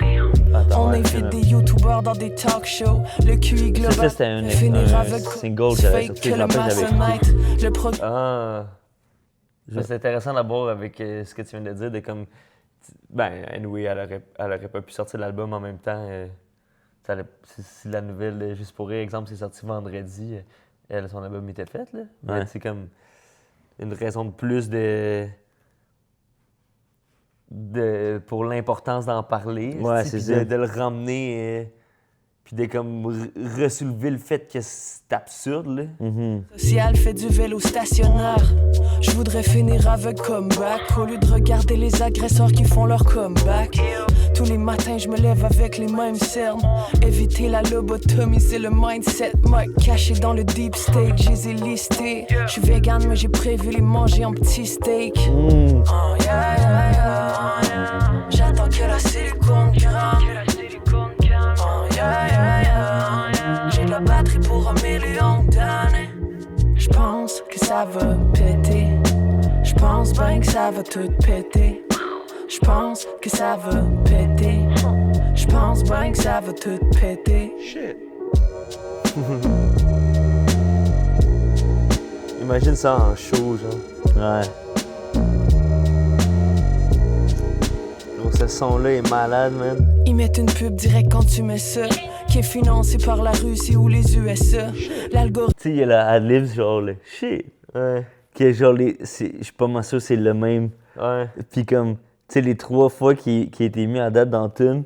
Attends, On ouais, invite des youtubeurs dans des talk shows. Le QI global. Ça, c'était un single que j'avais sorti. Je me rappelle, j'avais écouté. Ah! C'est intéressant d'abord avec ce que tu viens de dire, de comme... Ben, anyway, elle aurait pas pu sortir l'album en même temps. Si la nouvelle, juste pour rire, exemple, c'est sorti vendredi, son album était fait, là. Mais Ouais. c'est comme une raison de plus pour l'importance d'en parler. Ouais, puis c'est ça. de le ramener, puis de comme ressoulever le fait que c'est absurde, là. Social fait du vélo stationnaire. Je voudrais finir avec comeback au lieu de regarder les agresseurs qui font leur comeback. Tous les matins, je me lève avec les mêmes cernes. Éviter la lobotomie, c'est le mindset. Mike caché dans le deep state, je les ai listés. Je suis vegan, mais j'ai prévu les manger en petits steaks. Oh, yeah, yeah, yeah. J'attends que la silicone gramme. Oh, yeah, yeah, yeah. J'ai de la batterie pour 1 million d'années. Je pense que ça va péter. Je pense bien que ça va tout péter. Je pense que ça va péter. Je pense bien que ça va tout péter. Shit. Imagine ça en show, genre. Ouais. Gros, ce son-là est malade, man. Ils mettent une pub direct quand tu mets ça, qui est financée par la Russie ou les USA. L'algorithme. Tu sais, il y a la ad-libs, genre, le shit. Ouais. Que genre, je suis pas mal sûr c'est le même. Ouais. Puis comme, tu sais, les 3 fois qui a été mis en date dans le tune,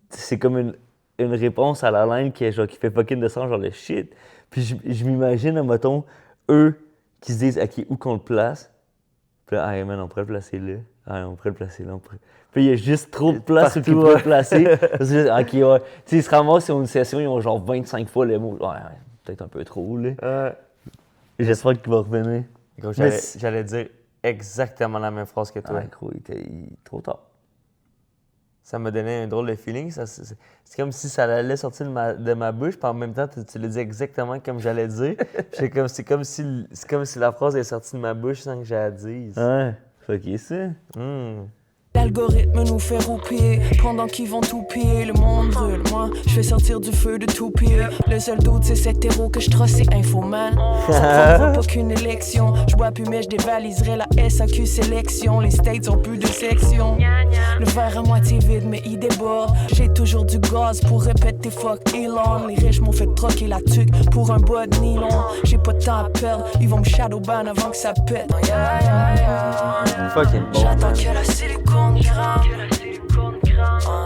c'est comme une réponse à la line qui fait fucking de sens, genre le shit. Puis je m'imagine, mettons, eux qui se disent, OK, où qu'on le place? Puis là, ah, man, on pourrait le placer là. Ah, on pourrait le placer là. Puis il y a juste trop de place où ils pourraient le placer. OK, ouais. Tu sais, ils se ramassent sur une session, ils ont genre 25 fois les mots. Ouais, peut-être un peu trop, là. J'espère qu'il va revenir. Gros, j'allais dire exactement la même phrase que toi. Ouais, gros, il était trop tard. Ça m'a donné un drôle de feeling. C'est comme si ça allait sortir de ma bouche, puis en même temps, tu le dis exactement comme j'allais dire. C'est comme si la phrase est sortie de ma bouche sans que je la dise. Ouais, fucké ça. L'algorithme nous fait roupiller pendant qu'ils vont tout piller. Le monde brûle, moi, je fais sortir du feu de tout pire. Le seul doute, c'est cet héros que je trosse, c'est Infoman. Ça prendra pas qu'une élection. Je bois plus, mais je dévaliserai la SAQ sélection. Les States ont plus de section. Le verre à moitié vide, mais il déborde. J'ai toujours du gaz pour répéter fuck Elon. Les riches m'ont fait troquer la tuque pour un bois de nylon. J'ai pas de temps à perdre, ils vont me shadowban avant que ça pète. Fucking bon. J'attends que la silicone gramme.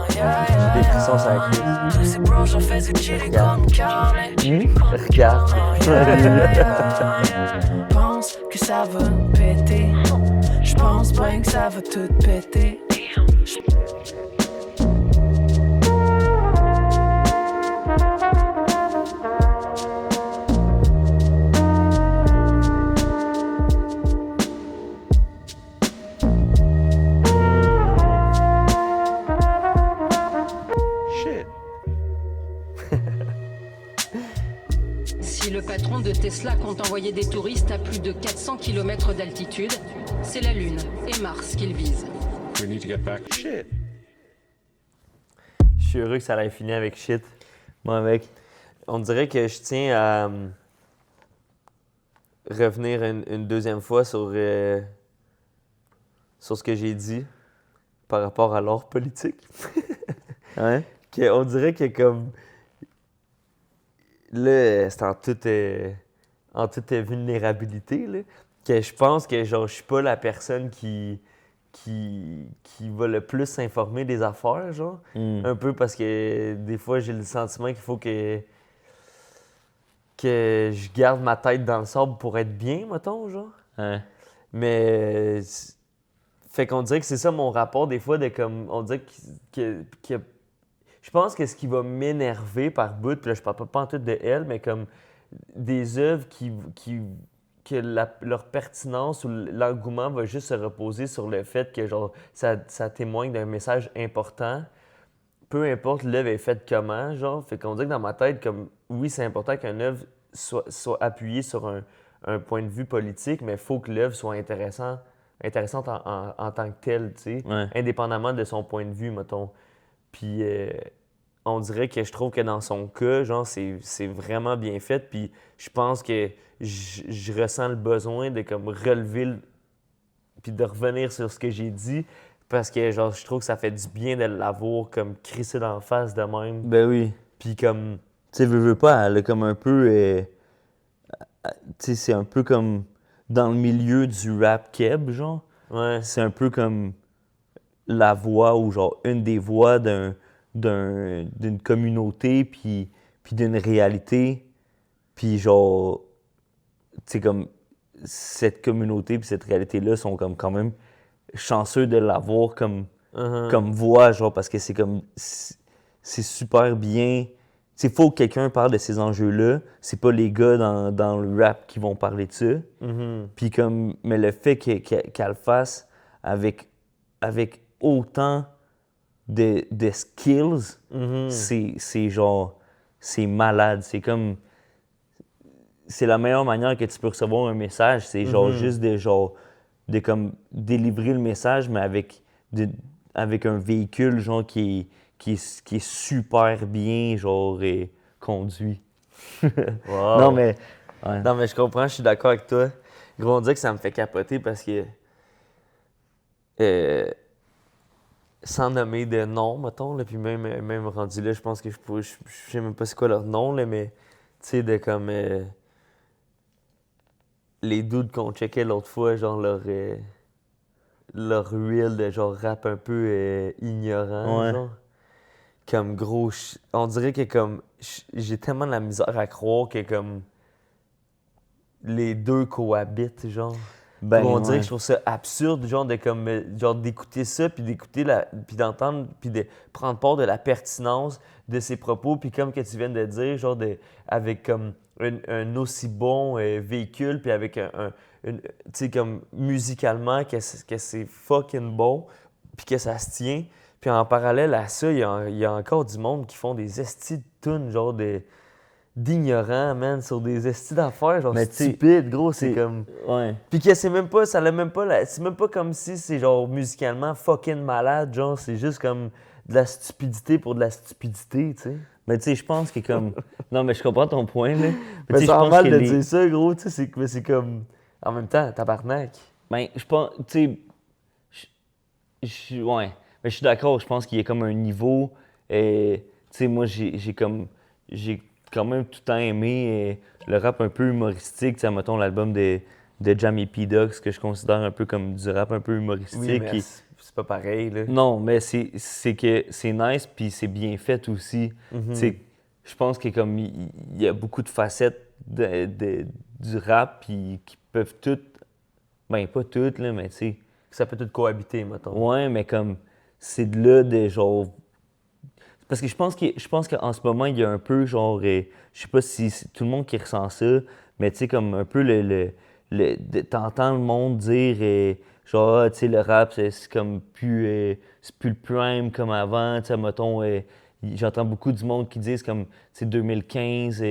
J'ai des frissons sur la crise. Tous ces bros, j'en fais du chili comme carne. Regarde. Pense que ça va péter. J'pense bien que ça va tout péter. Si le patron de Tesla compte envoyer des touristes à plus de 400 km d'altitude, c'est la Lune et Mars qu'il vise. We need to get back. Shit. Je suis heureux que ça ait fini avec shit. Moi, mec. On dirait que je tiens à revenir une deuxième fois sur ce que j'ai dit par rapport à l'art politique. Ouais. On dirait que comme... Là, c'est en toute vulnérabilité, là, que je pense que genre je suis pas la personne qui va le plus s'informer des affaires, genre. Un peu parce que des fois, j'ai le sentiment qu'il faut que je garde ma tête dans le sable pour être bien, mettons, genre. Ouais. Mais fait qu'on dirait que c'est ça mon rapport des fois de comme on dirait que je pense que ce qui va m'énerver par bout, puis là je parle pas en tout de elle, mais comme des œuvres que leur pertinence ou l'engouement va juste se reposer sur le fait que genre ça témoigne d'un message important. Peu importe l'œuvre est faite comment, genre, fait qu'on dirait que dans ma tête, comme oui, c'est important qu'une œuvre soit appuyée sur un point de vue politique, mais il faut que l'œuvre soit intéressante en tant que telle, tu sais, indépendamment de son point de vue, mettons. Puis on dirait que je trouve que dans son cas, genre, c'est vraiment bien fait, puis je pense que je ressens le besoin de comme relever puis de revenir sur ce que j'ai dit, parce que genre, je trouve que ça fait du bien de l'avoir comme crissé d'en face de même. Ben oui. Puis comme... Tu sais, veux pas, elle a comme un peu... tu sais, c'est un peu comme dans le milieu du rap keb, genre. Ouais. C'est un peu comme la voix ou genre une des voix d'une communauté puis d'une réalité. Puis genre, tu sais, comme cette communauté puis cette réalité-là sont comme quand même chanceux de l'avoir comme voix, genre, parce que c'est comme... C'est super bien... Il faut que quelqu'un parle de ces enjeux-là. C'est pas les gars dans le rap qui vont parler de ça. Puis comme... Mais le fait qu'elle le fasse avec autant de skills, c'est genre... C'est malade. C'est comme... C'est la meilleure manière que tu peux recevoir un message. C'est genre juste de comme délivrer le message, mais avec un véhicule genre qui est super bien genre conduit. Wow. Non mais ouais. Non mais je comprends, je suis d'accord avec toi. Gros, on dirait que ça me fait capoter parce que sans nommer de nom, mettons, là, puis même rendu là, je pense que je sais même pas c'est quoi leur nom, là, mais tu sais, de comme les dudes qu'on checkait l'autre fois, genre leur reel de genre rap un peu ignorant, genre. Comme gros, on dirait que comme j'ai tellement de la misère à croire que comme les deux cohabitent, genre. Ben, on dirait que je trouve ça absurde, genre d'écouter ça, puis puis d'entendre, puis de prendre part de la pertinence de ses propos, puis comme que tu viens de dire, genre avec comme un aussi bon véhicule, puis avec tu sais, comme musicalement, que c'est fucking bon, puis que ça se tient. Puis en parallèle à ça, il y a encore du monde qui font des estis de tunes, genre d'ignorants, man, sur des estis d'affaires, genre stupides, gros, c'est comme... Ouais. Puis que c'est même pas, c'est même pas comme si c'est genre musicalement fucking malade, genre, c'est juste comme de la stupidité pour de la stupidité, tu sais. Mais tu sais, je pense que comme... Non, mais je comprends ton point, là. Mais c'est normal de dire ça, gros, tu sais, c'est comme... En même temps, tabarnak. Ben, je pense, tu sais... Ouais. Mais je suis d'accord, je pense qu'il y a comme un niveau... tu sais, moi, j'ai quand même tout le temps aimé le rap un peu humoristique. Tu sais, mettons l'album de Jamie P. Ducks, que je considère un peu comme du rap un peu humoristique. Oui, mais c'est pas pareil, là. Non, mais c'est que c'est nice, puis c'est bien fait aussi. Tu sais, je pense qu'il y a beaucoup de facettes du rap, puis qui peuvent toutes... Ben, pas toutes, là, mais tu sais... Ça peut tout cohabiter, mettons. Ouais, mais comme... C'est de là de genre... Parce que je pense qu'en ce moment, il y a un peu genre... je sais pas si c'est tout le monde qui ressent ça, mais tu sais, comme un peu t'entends le monde dire genre, tu sais, le rap, c'est comme plus... c'est plus le prime comme avant, tu sais, mettons... j'entends beaucoup du monde qui disent comme, tu sais, 2015,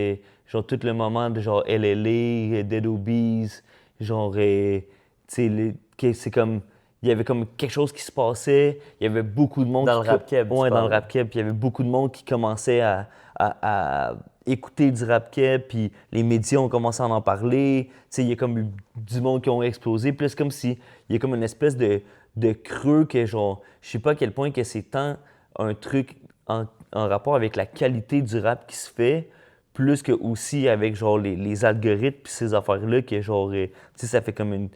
genre tout le moment de genre LLA, Dead Obies, genre, tu sais, c'est comme... Il y avait comme quelque chose qui se passait, il y avait beaucoup de monde... Dans le rap keb, ouais, dans le rap keb, puis il y avait beaucoup de monde qui commençait à écouter du rap keb, puis les médias ont commencé à en parler, tu sais, il y a comme eu du monde qui ont explosé, puis là, c'est comme si il y a comme une espèce de creux que genre, je sais pas à quel point que c'est tant un truc en rapport avec la qualité du rap qui se fait, plus que aussi avec genre les algorithmes puis ces affaires-là, que genre, tu sais, ça fait comme une...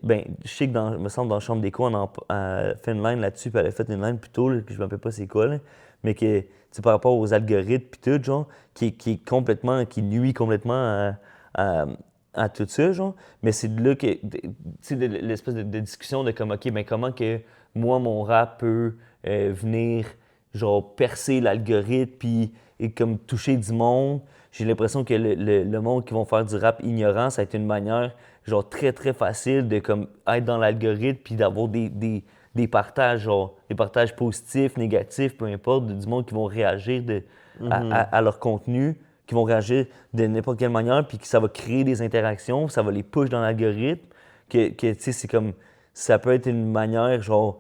ben, je sais que me semble dans la chambre d'écho, on a fait une line là-dessus, puis elle a fait une line plus tôt, là, que je me rappelle pas c'est quoi, là, mais que, tu sais, par rapport aux algorithmes puis tout, genre, qui nuit complètement à à tout ça, genre. Mais c'est de là que, tu sais, l'espèce de discussion de comme, OK, ben comment que moi, mon rap peut venir, genre, percer l'algorithme puis et comme toucher du monde. J'ai l'impression que le monde qui vont faire du rap ignorant, ça a été une manière, genre, très, très facile de comme être dans l'algorithme puis d'avoir des partages, genre, des partages positifs, négatifs, peu importe, du monde qui vont réagir à leur contenu, qui vont réagir de n'importe quelle manière, puis que ça va créer des interactions, ça va les push dans l'algorithme, que tu sais, c'est comme, ça peut être une manière, genre,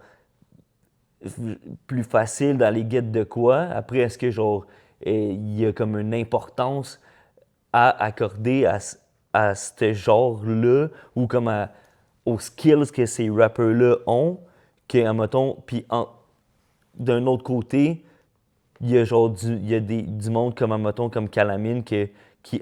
plus facile d'aller guetter de quoi. Après, est-ce que, genre, il y a comme une importance à accorder à ce genre-là, ou comme aux skills que ces rappers-là ont, que, mettons, puis d'un autre côté, il y a genre du monde comme, mettons, comme Calamine qui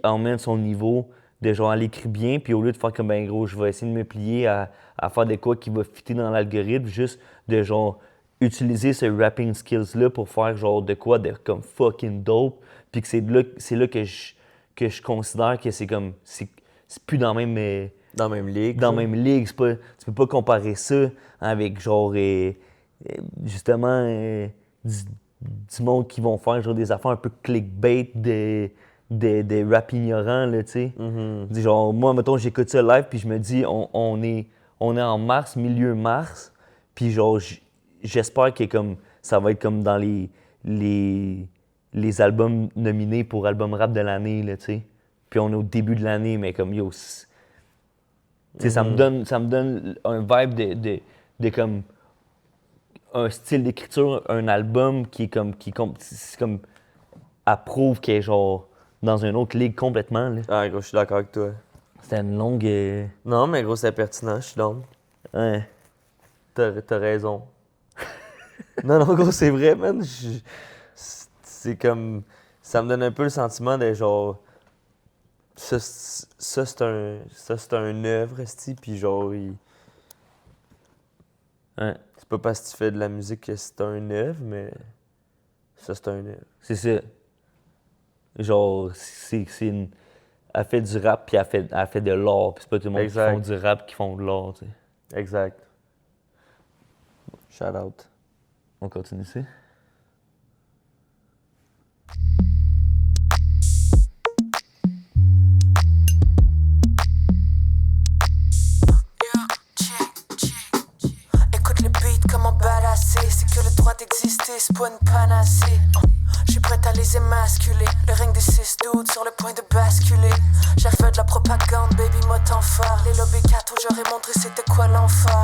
emmène son niveau de genre aller écrire bien, puis au lieu de faire comme ben gros, je vais essayer de me plier à faire de quoi qui va fitter dans l'algorithme, juste de genre utiliser ce rapping skills-là pour faire genre de quoi de comme fucking dope, puis que c'est là que je considère que c'est comme, c'est plus dans la même ligue. Dans la même ligue, c'est pas, tu peux pas comparer ça avec genre, justement, du monde qui vont faire genre des affaires un peu clickbait des rap ignorants, là, tu sais. Mm-hmm. Genre, moi, mettons, j'écoute ça live, puis je me dis, on est en mars, milieu mars, puis genre, j'espère que comme, ça va être comme dans les albums nominés pour album rap de l'année, là, tu sais. Puis on est au début de l'année, mais comme, yo, tu sais, ça me donne un vibe de comme, un style d'écriture, un album qui approuve qu'il est genre dans une autre ligue complètement. Là. Ah, gros, je suis d'accord avec toi. C'était une longue. Non, mais gros, c'est pertinent, je suis down. Ouais. T'as raison. Non, gros, c'est vrai, man. C'est comme. Ça me donne un peu le sentiment de genre. Ça, c'est un œuvre, esti, puis genre. Ouais. C'est pas parce que tu fais de la musique que c'est un œuvre, mais ça, c'est un œuvre. C'est ça. Genre, elle fait du rap, puis elle fait de l'art, puis c'est pas tout le monde exact. Qui font du rap qui font de l'art, tu sais. Exact. Shout out. On continue ici. C'est que le droit d'exister, c'est pas une panacée. Je suis prête à les émasculer. Le règne des 6 doutes sur le point de basculer. J'ai fait de la propagande, baby, moi t'en phare. Les lobbies cathos, j'aurais montré c'était quoi l'enfer.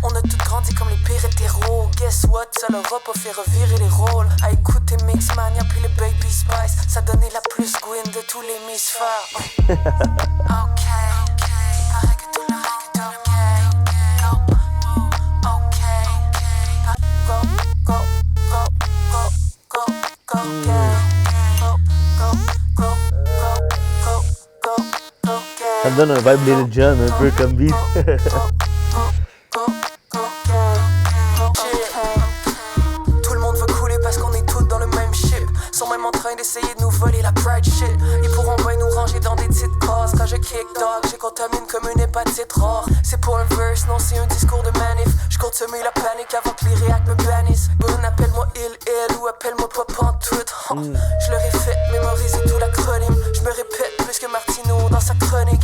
On a tous grandi comme les pires hétéros. Guess what, ça leur a pas fait revirer les rôles. À écouter Mixmania puis les Baby Spice, ça donnait la plus gouine de tous les misfères. Ok. Ça me donne un vibe Little John, un peu comme beat. Tout le monde veut couler parce qu'on est tous dans le même ship. Sont même en train d'essayer de nous voler la pride shit. Ils pourront bien nous ranger dans des petites cases. Quand je kick dog, je contamine comme une hépatite rare. C'est pour un verse, non c'est un discours de manif. Je compte semer la panique avant que les réacs me bannissent. Bonne, appelle-moi il ou appelle-moi pas pantoute. Je leur ai fait mémoriser tout l'acronyme. Je me répète plus que Martino dans sa chronique.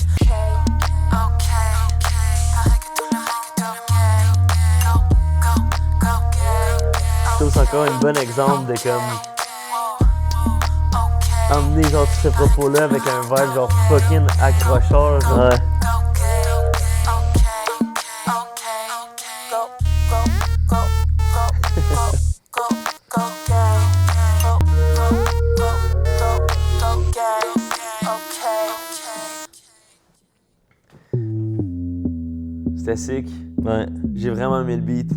Je trouve c'est encore un bon exemple de comme emmener genre tous ces propos-là avec un vibe genre fucking accrocheur, genre. Ouais. C'était sick. Ouais. J'ai vraiment aimé le beat.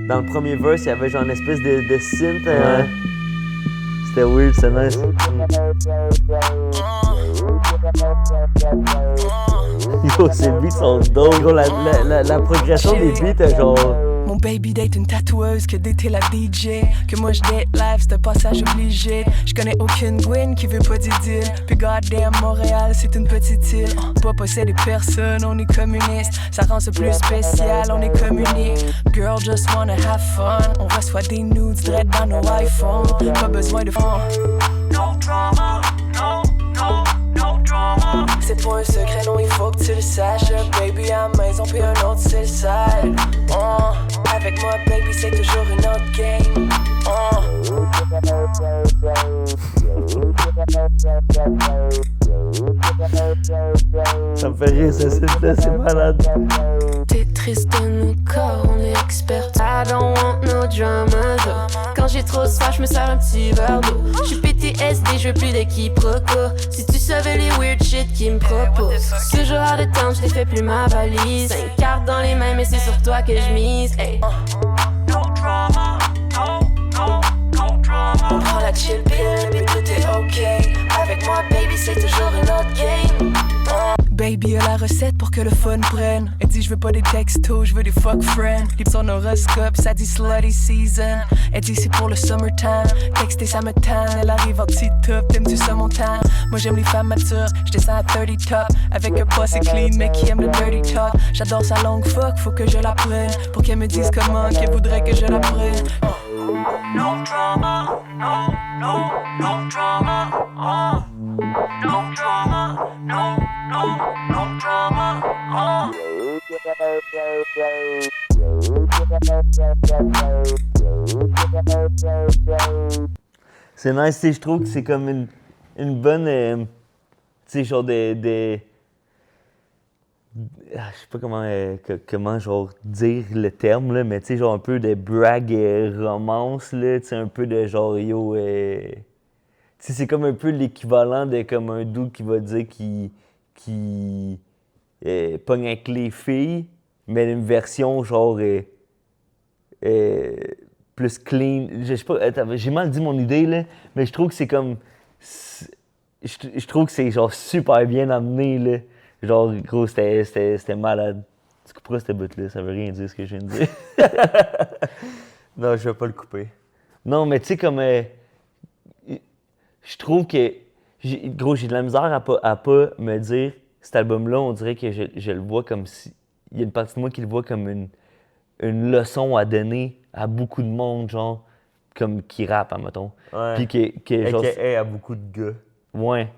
Dans le premier verse, il y avait genre une espèce de synth. Ouais. C'était weird, c'est nice. Yo, ces beats sont dope. Gros, la progression des beats est genre Mon baby date une tatoueuse, que d'été la DJ. Que moi je date live, c'est un passage obligé. Je connais aucune Gwen qui veut pas d'idylle. Puis goddamn, Montréal, c'est une petite île. Pas posséder personne, on est communiste. Ça rend ça plus spécial, on est communique. Girl, just wanna have fun. On reçoit des nudes direct dans nos iPhones. Pas besoin de fond. No drama, no, no, no drama. C'est pas un secret, non, il faut que tu le saches. Baby, à la maison, puis un autre, c'est le sale. Avec moi, baby, c'est toujours une autre game. Ça me fait rire, ça, c'est malade. T'es triste de nos corps, on est expert. I don't want no drama, though. Quand j'ai trop soif, je me sers un petit verre d'eau. J'suis PTSD, je veux plus de quiproquo. Si tu savais les weird shit qu'ils me proposent. Toujours hors de temps, j't'ai fait plus ma valise. 5 cartes dans les mains, mais c'est sur toi que je mise. Hey. No drama, no, no, no drama. On prend la chill pill, mais tout est ok. Avec moi, baby, c'est toujours une autre game. Baby a la recette pour que le fun prenne. Elle dit je veux pas des textos, je veux des fuck friends. Lit son horoscope, ça dit slutty season. Elle dit c'est pour le summertime. Texter ça me tanne, elle arrive en petit top. T'aimes-tu ça mon temps? Moi j'aime les femmes matures, je descends à 30 top. Avec un boss et clean, mais qui aime le dirty talk. J'adore sa longue fuck, faut que je la prenne. Pour qu'elle me dise comment qu'elle voudrait que je la prenne. No drama, no, no, no drama. No drama, no, no, no drama. C'est nice, tu sais, je trouve que c'est comme une bonne, tu sais, genre je sais pas comment genre dire le terme, là, mais tu sais, genre un peu de brag romance, là, tu sais, un peu de genre, yo, tu sais, c'est comme un peu l'équivalent de comme un dude qui va dire qu'il pogne avec les filles, mais une version genre plus clean. Je sais pas, j'ai mal dit mon idée, là, mais je trouve que c'est comme... Je trouve que c'est genre super bien amené, là. Genre, gros, c'était malade. Tu couperas cette bout-là, ça veut rien dire ce que je viens de dire. Non, je vais pas le couper. Non, mais tu sais, comme... je trouve que... Gros, j'ai de la misère à pas me dire... Cet album-là, on dirait que je le vois comme si... Il y a une partie de moi qui le voit comme une leçon à donner à beaucoup de monde, genre... Comme qui rappe, admettons. Ouais. Puis que genre... à beaucoup de gars. Ouais.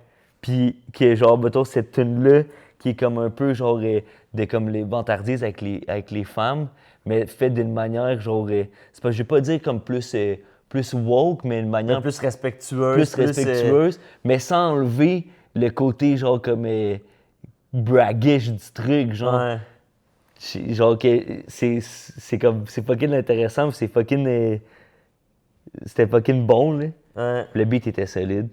Puis que genre, mettons, cette tune-là, qui est comme un peu genre de comme les vantardises avec les femmes, mais fait d'une manière genre... c'est pas, je vais pas dire comme plus woke, mais une manière... Plus respectueuse. Mais sans enlever le côté genre comme braggish du truc, genre. Ouais. Genre que c'est comme... C'est fucking intéressant, c'est fucking... c'était fucking bon, là. Ouais. Le beat était solide.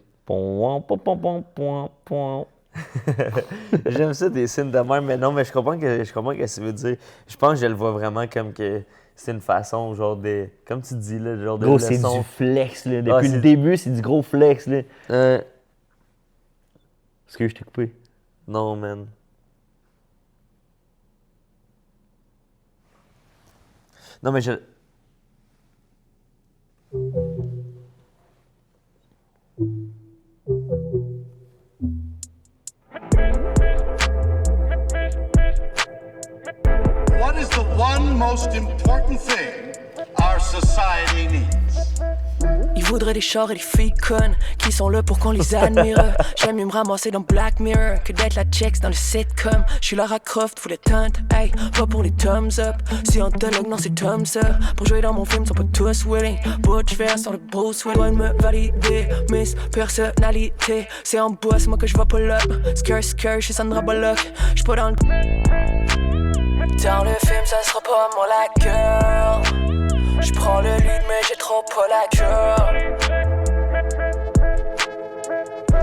J'aime ça des signes de même, mais non, mais je comprends ce que ça veut dire. Je pense que je le vois vraiment comme que c'est une façon, genre de... Comme tu dis, là, genre de gros, leçon. c'est du flex, là. Depuis le début, c'est du gros flex, là. Est-ce que je t'ai coupé? Non, man. Non, mais je... What is the one most important thing our society needs? Ils voudraient des chars et des filles connes qui sont là pour qu'on les admire. J'aime mieux me ramasser dans Black Mirror que d'être la checks dans le sitcom. J'suis Lara Croft, faut les tentes, hey, pas pour les thumbs up. Scientologue, non c'est thumbs up. Pour jouer dans mon film, sont pas tous willing. Butch Vert sur le Bruce Willis. Loin de me valider, Miss Personnalité. C'est en bois, c'est moi que je vois pas là. Skr, j'suis Sandra Bullock. J'suis pas dans le... Dans le film, ça sera pas moi la girl. J'prends le lead mais j'ai trop pas la cure.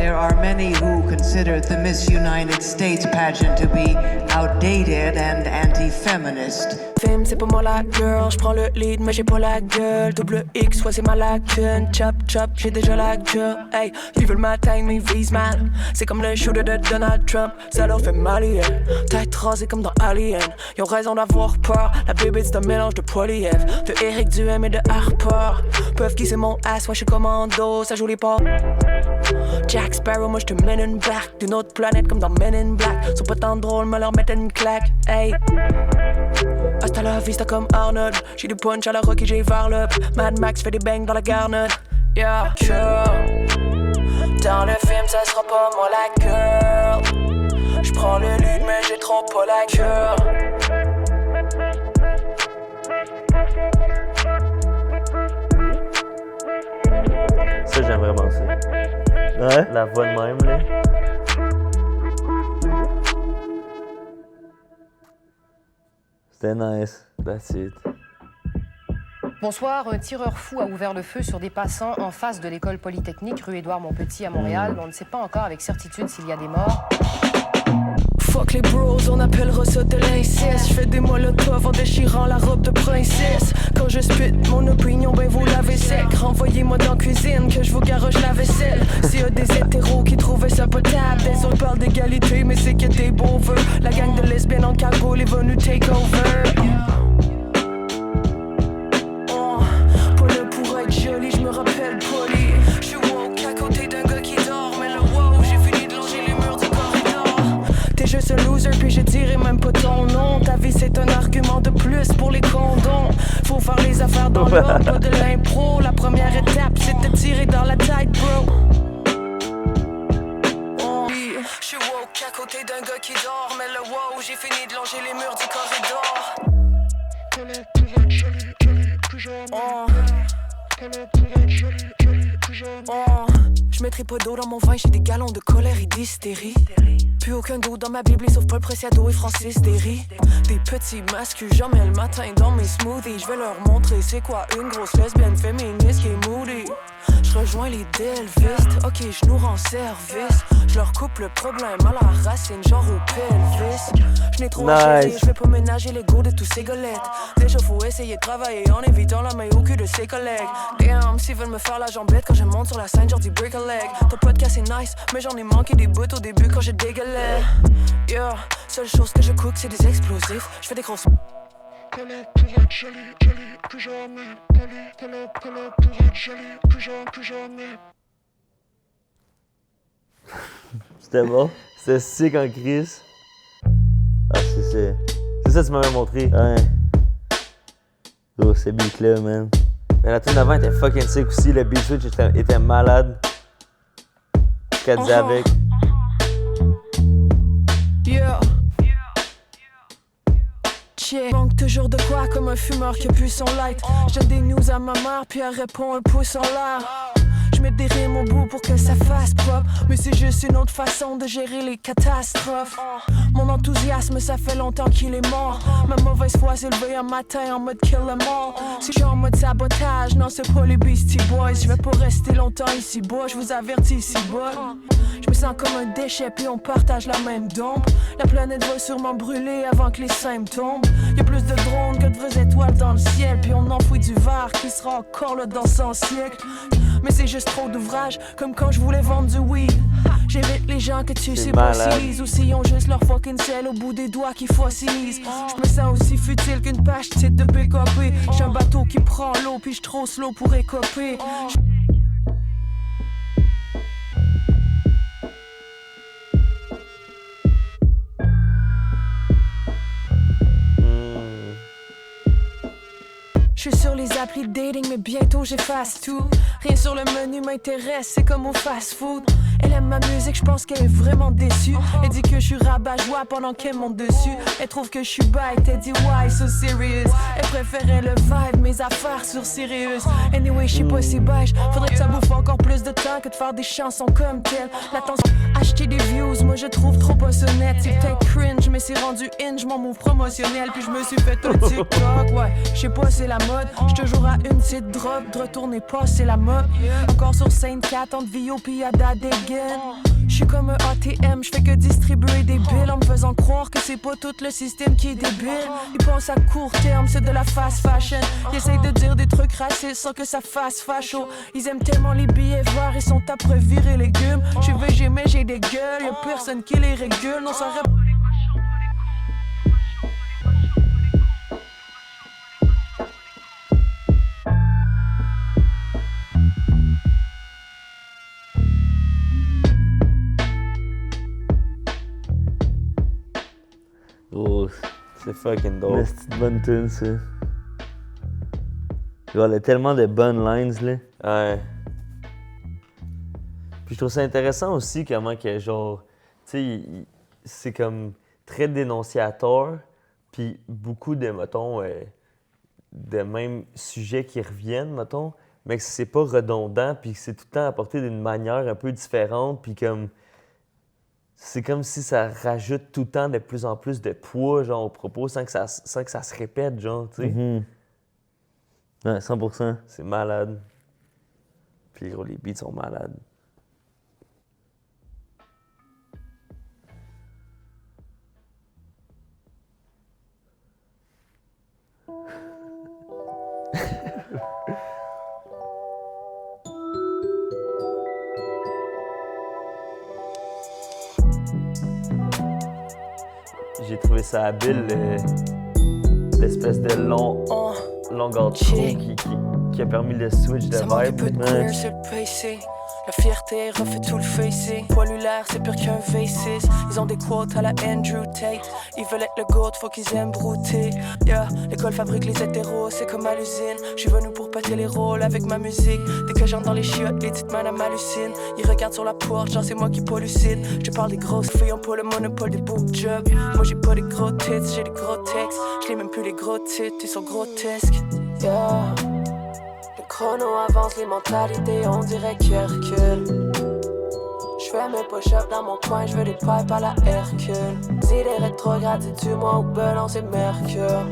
there are many who consider the Miss United States pageant to be outdated and anti-feminist. Film, c'est pas moi la girl, j'prends le lead mais j'ai pas la gueule. Double X, ouais c'est ma lacune. Chop chop, j'ai déjà la gueule. Hey, ils veulent m'atteindre mais ils visent mal. C'est comme le shooter de Donald Trump, ça leur fait mal hier. Tête rasée comme dans Alien, ils ont raison d'avoir peur. La bébé c'est un mélange de Poliev, de Eric Duhem et de Harper. Peuvent kisser mon ass, ouais j'suis commando, ça joue les pas. Jack Sparrow, moi j'te mène une black d'une autre planète comme dans Men in Black. Sont pas tant drôles, mais leur mettre une claque. Hey, hasta la vista comme Arnold. J'ai du punch à la Rocky, j'ai Varlop. Mad Max fait des bangs dans la garnotte. Yeah, sure. Dans le film, ça sera pas moi la girl. J'prends le lead, mais j'ai trop pas la cœur. Ça, j'aime vraiment ça. Ouais? La voix de même, là. C'était nice. That's it. Bonsoir, un tireur fou a ouvert le feu sur des passants en face de l'école polytechnique rue Édouard-Montpetit à Montréal. On ne sait pas encore avec certitude s'il y a des morts. Fuck les bros, on appellera ça de l'inceste. J'fais des molotovs en déchirant la robe de princesse. Quand je spit mon opinion, ben vous l'avez sec. Renvoyez-moi dans la cuisine que je vous garoche la vaisselle. S'il y a des hétéros qui trouvaient ça potable, des autres parlent d'égalité, mais c'est que des beaux vœux. La gang de lesbiennes en cagoule est venue take over. Pas là pour être jolie, je me rappelle poli. J'suis woke à côté d'un gars qui dort, mais le wow, j'ai fini de longer les murs du corridor. T'es juste un loser, puis je dirai même pas ton nom. Ta vie c'est un argument de plus pour les condoms. Faut faire les affaires dans l'ordre, pas de l'impro. La première étape, c'est de tirer dans la tête, bro. J'suis woke à côté d'un gars qui dort, mais le wow, j'ai fini de longer les murs du corridor. Je mettrai pas d'eau dans mon vin, j'ai des galons de colère et d'hystérie. Plus aucun doute dans ma Bible, sauf Paul Preciado et Francis Derry. Des petits masques que j'emmène le matin dans mes smoothies. Je vais leur montrer c'est quoi une grosse lesbienne féministe qui est moody. Je rejoins les Delvistes, ok je nous rends service. Je leur coupe le problème à la racine, genre au pelvis. Je n'ai trop à gérer, je vais pas ménager l'ego de tous ces golettes. Déjà faut essayer de travailler en évitant la main au cul de ses collègues. Damn, s'ils veulent me faire la jambette quand je monte sur la scène, genre du break a leg. Ton podcast est nice, mais j'en ai manqué des bouts au début quand je dégueulais. Yeah, seule chose que je cook c'est des explosifs. Je fais des grosses. Collab pour être joli, joli, plus jamais. Collab pour être joli, plus jamais. C'était bon? C'était sick en crise. Ah, c'est ça que tu m'avais montré. Ouais. Oh, c'est beat-là, man. Mais la tune d'avant était fucking sick aussi. Le beat switch était malade. Ce qu'elle disait avec. Yeah. Manque toujours de quoi comme un fumeur qui a pu son light. Je donne des news à ma mère puis elle répond un pouce en l'air. Je mets des rimes au bout pour que ça fasse propre. Mais c'est juste une autre façon de gérer les catastrophes. Mon enthousiasme ça fait longtemps qu'il est mort. Ma mauvaise foi s'est levée un matin en mode kill them all. Si je suis en mode sabotage, non c'est pas les Beastie Boys. Je vais pas rester longtemps ici bas, je vous avertis ici bas. Je me sens comme un déchet puis on partage la même dompe. La planète va sûrement brûler avant que les symptômes. Y'a plus de drones que de vraies étoiles dans le ciel. Puis on enfouit du verre qui sera encore là dans 100 siècles. Mais c'est juste trop d'ouvrages, comme quand je voulais vendre du weed. J'évite les gens que tu sais pas s'ils ou s'ils ont juste leur fucking sel au bout des doigts qui fossilisent. Je me sens aussi futile qu'une page titre de PKP. J'suis un bateau qui prend l'eau puis j't'rose slow pour écoper. Je suis sur les applis de dating, mais bientôt j'efface tout. Rien sur le menu m'intéresse, c'est comme au fast-food. Elle aime ma musique, je pense qu'elle est vraiment déçue. Elle dit que je suis rabat-joie pendant qu'elle monte dessus. Elle trouve que je suis bête, elle dit why so serious. Elle préférait le vibe, mes affaires sur Sirius. Anyway, je suis pas si beige, faudrait que ça bouffe encore plus de temps que de faire des chansons comme telles. L'attention, acheter des views, moi je trouve trop pas honnête. C'est peut-être cringe, mais c'est rendu inge, mon move promotionnel. Puis je me suis fait un TikTok, ouais, je sais pas c'est la mode. J'suis toujours à une petite drop, de retourner pas c'est la mode. Encore sur scène 4 entre Vio pis Ada des again. J'suis comme un ATM, j'fais que distribuer des billes en me faisant croire que c'est pas tout le système qui est débile. Ils pensent à court terme, c'est de la fast fashion. Ils essayent de dire des trucs racistes sans que ça fasse facho. Ils aiment tellement les billets verts, ils sont après virer légumes. J'suis végé mais j'ai des gueules, y'a personne qui les régule. Non, ça Oh, c'est fucking dope. Mais c'est une bonne tune, ça. Genre, il y a tellement de bonnes lines, là. Ouais. Puis je trouve ça intéressant aussi comment que, genre, tu sais, c'est comme très dénonciateur, puis beaucoup de, mettons, de mêmes sujets qui reviennent, mettons, mais que c'est pas redondant, puis que c'est tout le temps apporté d'une manière un peu différente, puis comme... C'est comme si ça rajoute tout le temps de plus en plus de poids, genre, au propos, sans que ça se répète, genre, tu sais. Mm-hmm. Ouais, 100%. C'est malade. Puis, gros, les beats sont malades. J'ai trouvé ça habile, l'espèce de longueur de trou qui a permis le switch de vibe. La fierté refait tout le facing. Pollulaire, c'est pire qu'un V6. Ils ont des quotes à la Andrew Tate. Ils veulent être le goat, faut qu'ils aiment brouter. Yeah, l'école fabrique les hétéros, c'est comme à l'usine. J'suis venu pour péter les rôles avec ma musique. Dès que j'entre dans les chiottes, les petites mains m'hallucinent. Ils regardent sur la porte, genre c'est moi qui pollucine. Je parle des grosses filles, on pas le monopole des book jobs. Moi j'ai pas des gros tits, j'ai des gros textes. J'l'ai même plus les gros titres, ils sont grotesques. Yeah. Le chrono avance, les mentalités, on dirait qu'ils reculent. J'fais mes push-ups dans mon coin, j'veux des pipes à la Hercule. Idées rétrogrades, dis-tu-moi où belon c'est Mercure.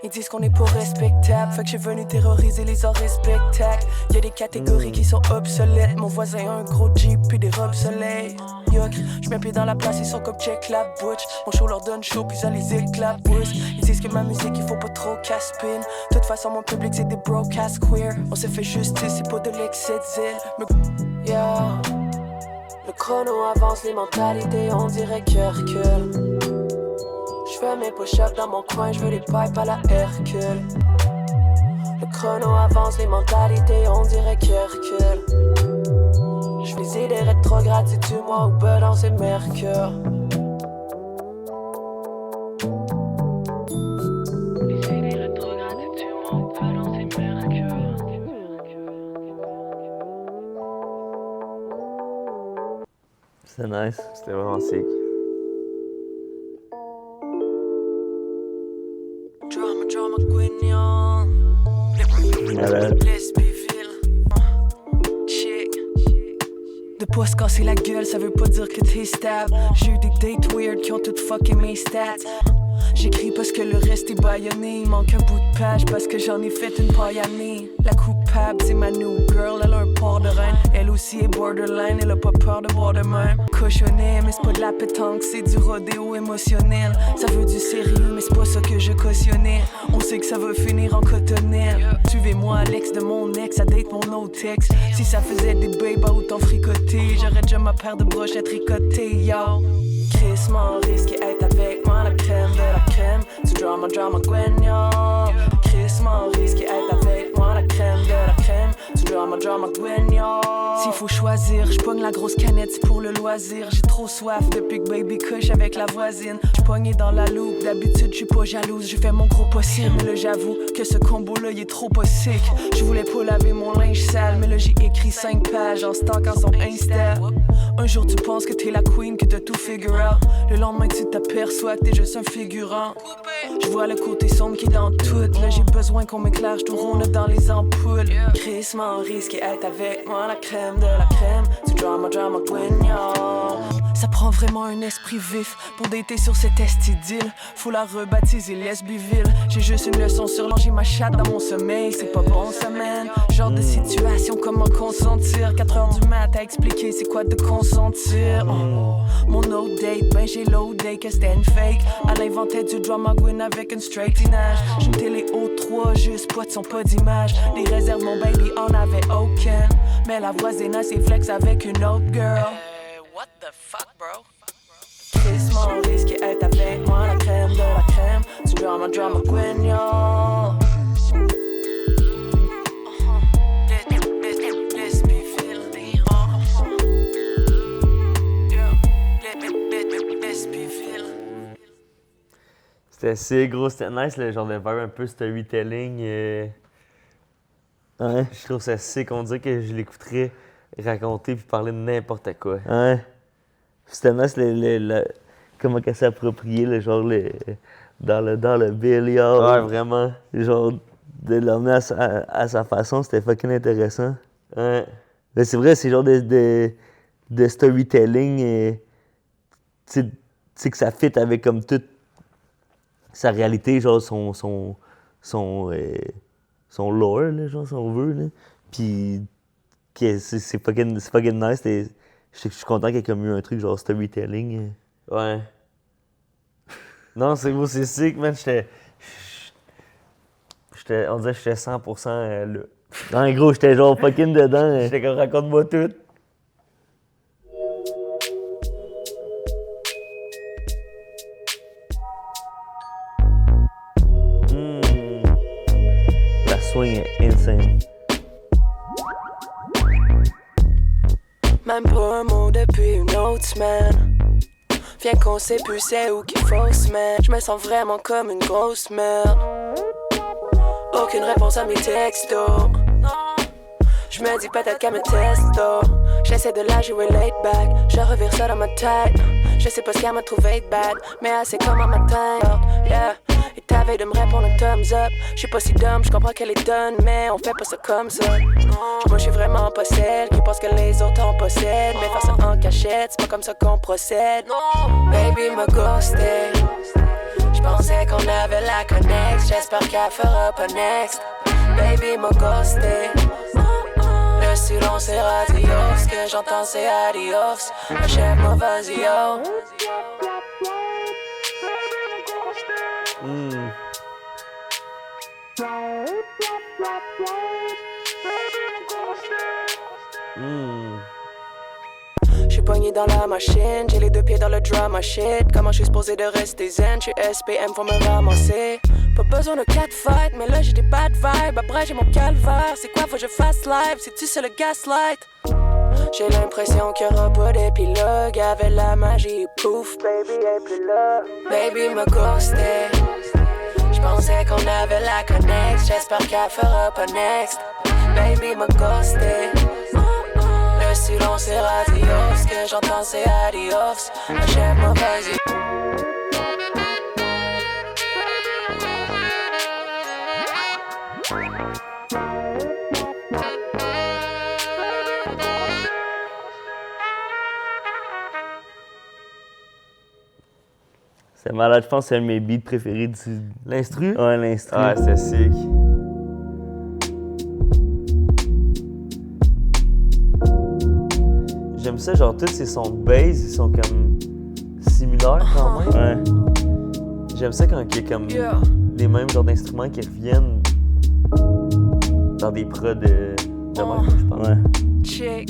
Ils disent qu'on est pas respectable, fait que j'ai venu terroriser les arts spectacles. Y'a des catégories qui sont obsolètes. Mon voisin a un gros Jeep puis des robes soleil. Yuck, j'mets pied dans la place, ils sont comme check la butch. Mon show leur donne chaud puis ça les éclabousse. Ils disent que ma musique il faut pas trop casse-pine. De toute façon mon public c'est des broadcast queer. On s'est fait justice, c'est pas de l'excès de zèle. Yeah. Le chrono avance, les mentalités on dirait qu'ils reculent. J'fais mes push-ups dans mon coin, j'veux les pipes à la Hercule. Le chrono avance, les mentalités, on dirait qu'ils reculent. J'fais des idées rétrogrades, dis-tu-moi où belon c'est Mercure. Les idées rétrogrades, dis-tu-moi où belon c'est Mercure. C'est nice. C'était vraiment sick. De pas se casser la gueule, ça veut pas dire que t'es stable. J'ai eu des dates weird qui ont toutes fucké mes stats. J'écris parce que le reste est bâillonné. Il manque un bout de page parce que j'en ai fait une paille année. La coupable, c'est ma new girl, elle a un port de reine. Elle aussi est borderline, elle a pas peur de boire de même. Cochonnet, mais c'est pas de la pétanque, c'est du rodéo émotionnel. Ça veut du sérieux, mais c'est pas ça que je cautionnais. On sait que ça va finir en cotonnelle. Suivez-moi, l'ex de mon ex, ça date mon autre ex. Si ça faisait des babes, autant fricoter. J'aurais déjà ma paire de brochettes tricotées, yo. Crissement risqué être avec moi, la crème de la crème. Tu drama Gwen, yo. Crissement risqué être avec moi, la crème de la crème. Tu drama Gwen, yo. S'il faut choisir, j'pogne la grosse canette, c'est pour le loisir. J'ai trop soif depuis que baby couche avec la voisine. J'pognais dans la loupe, d'habitude j'suis pas jalouse. J'ai fait mon gros possible, mais là j'avoue que ce combo-là il est trop pas sick. J'voulais pas laver mon linge sale, mais là j'ai écrit 5 pages en stockant son Insta. Un jour tu penses que t'es la queen, que t'as tout figure out. Le lendemain tu t'aperçois que t'es juste un figurant. J'vois le côté sombre qui est dans tout. Là j'ai besoin qu'on m'éclaire, j'tourne ronde dans les ampoules. Crissement risqué être avec moi, la crème de la crème. Tu drama Gwen, yo. Ça prend vraiment un esprit vif pour dater sur cette idylle. Faut la rebaptiser Lesbiville. J'ai juste une leçon sur j'ai ma chatte dans mon sommeil. C'est pas bon ça man. Genre de situation, comment consentir. 4h du mat à expliquer c'est quoi de consentir. Mon no date, ben j'ai low day que c'était une fake. Elle inventait du drama queen avec une straightinage. J'ai une télé O3, juste pas de son, pas d'image. Des réserves, mon baby en avait aucun. Mais la voisine a ses flex avec une autre girl. What the fuck, bro? Chris, mon risque est avec moi, la crème de la crème. Du drama queen, yo. C'était assez gros, c'était nice le genre de faire un peu storytelling. Ouais. Je trouve ça sick, on dirait que je l'écouterais raconter puis parler de n'importe quoi. Ouais. C'était nice comment qu'elle s'est approprié le genre dans le billard. Ouais, vraiment. Genre de l'emmener à sa façon, c'était fucking intéressant. Ouais. Mais c'est vrai, c'est genre de storytelling tu sais que ça fit avec comme toute sa réalité, genre son lore, là, genre, si on veut, là. Puis c'est fucking nice. Je suis content qu'il y ait comme eu un truc genre storytelling. Ouais. Non, c'est beau, c'est sick, man. On dirait que j'étais 100% là. Non, gros, j'étais genre fucking dedans. J'étais comme, raconte-moi tout. Swing est insane. Même pas un mot depuis une autre semaine. Viens qu'on sait plus c'est où qu'il faut se mettre. Je me sens vraiment comme une grosse merde. Aucune réponse à mes textos. Je me dis peut-être qu'elle me testo. J'essaie de la jouer laid back. Je revire ça dans ma tête. Je sais pas ce qu'elle m'a trouvé de bad, mais assez comme un matin. Yeah. Et t'avais de me répondre un thumbs up. Je suis pas si dumb, je comprends qu'elle est done, mais on fait pas ça comme ça. Moi je suis vraiment pas celle qui pense que les autres en possèdent. Mais faire ça en cachette, c'est pas comme ça qu'on procède. Baby m'a ghosté. Je pensais qu'on avait la connex. J'espère qu'elle fera pas next. Baby m'a ghosté. Le silence est radio. Ce que j'entends c'est adios. Achève-moi vas-y yo. J'suis pogné dans la machine, j'ai les deux pieds dans le drama shit. Comment j'suis supposé de rester zen? J'suis SPM, faut me ramasser. Pas besoin de 4 fights, mais là j'ai des bad vibes. Après j'ai mon calvaire, c'est quoi faut que je fasse live? C'est-tu c'est le gaslight? J'ai l'impression qu'il y aura pas d'épilogue. Avec la magie, pouf, baby est plus là. Baby m'a ghosté. J'pensais qu'on avait la connex. J'espère qu'elle fera pas next. Baby m'a ghosté. Le silence est radio. Ce que j'entends c'est adios. Achève-moi vas-y. C'est malade, je pense que c'est un de mes beats préférés du... L'instru? Ouais, l'instru. Ouais, c'est sick. J'aime ça, genre, tous ces sons de bass, ils sont comme similaires quand même. Ouais. J'aime ça quand il y a comme les mêmes genres d'instruments qui reviennent dans des prods de même, je pense. Ouais. Check.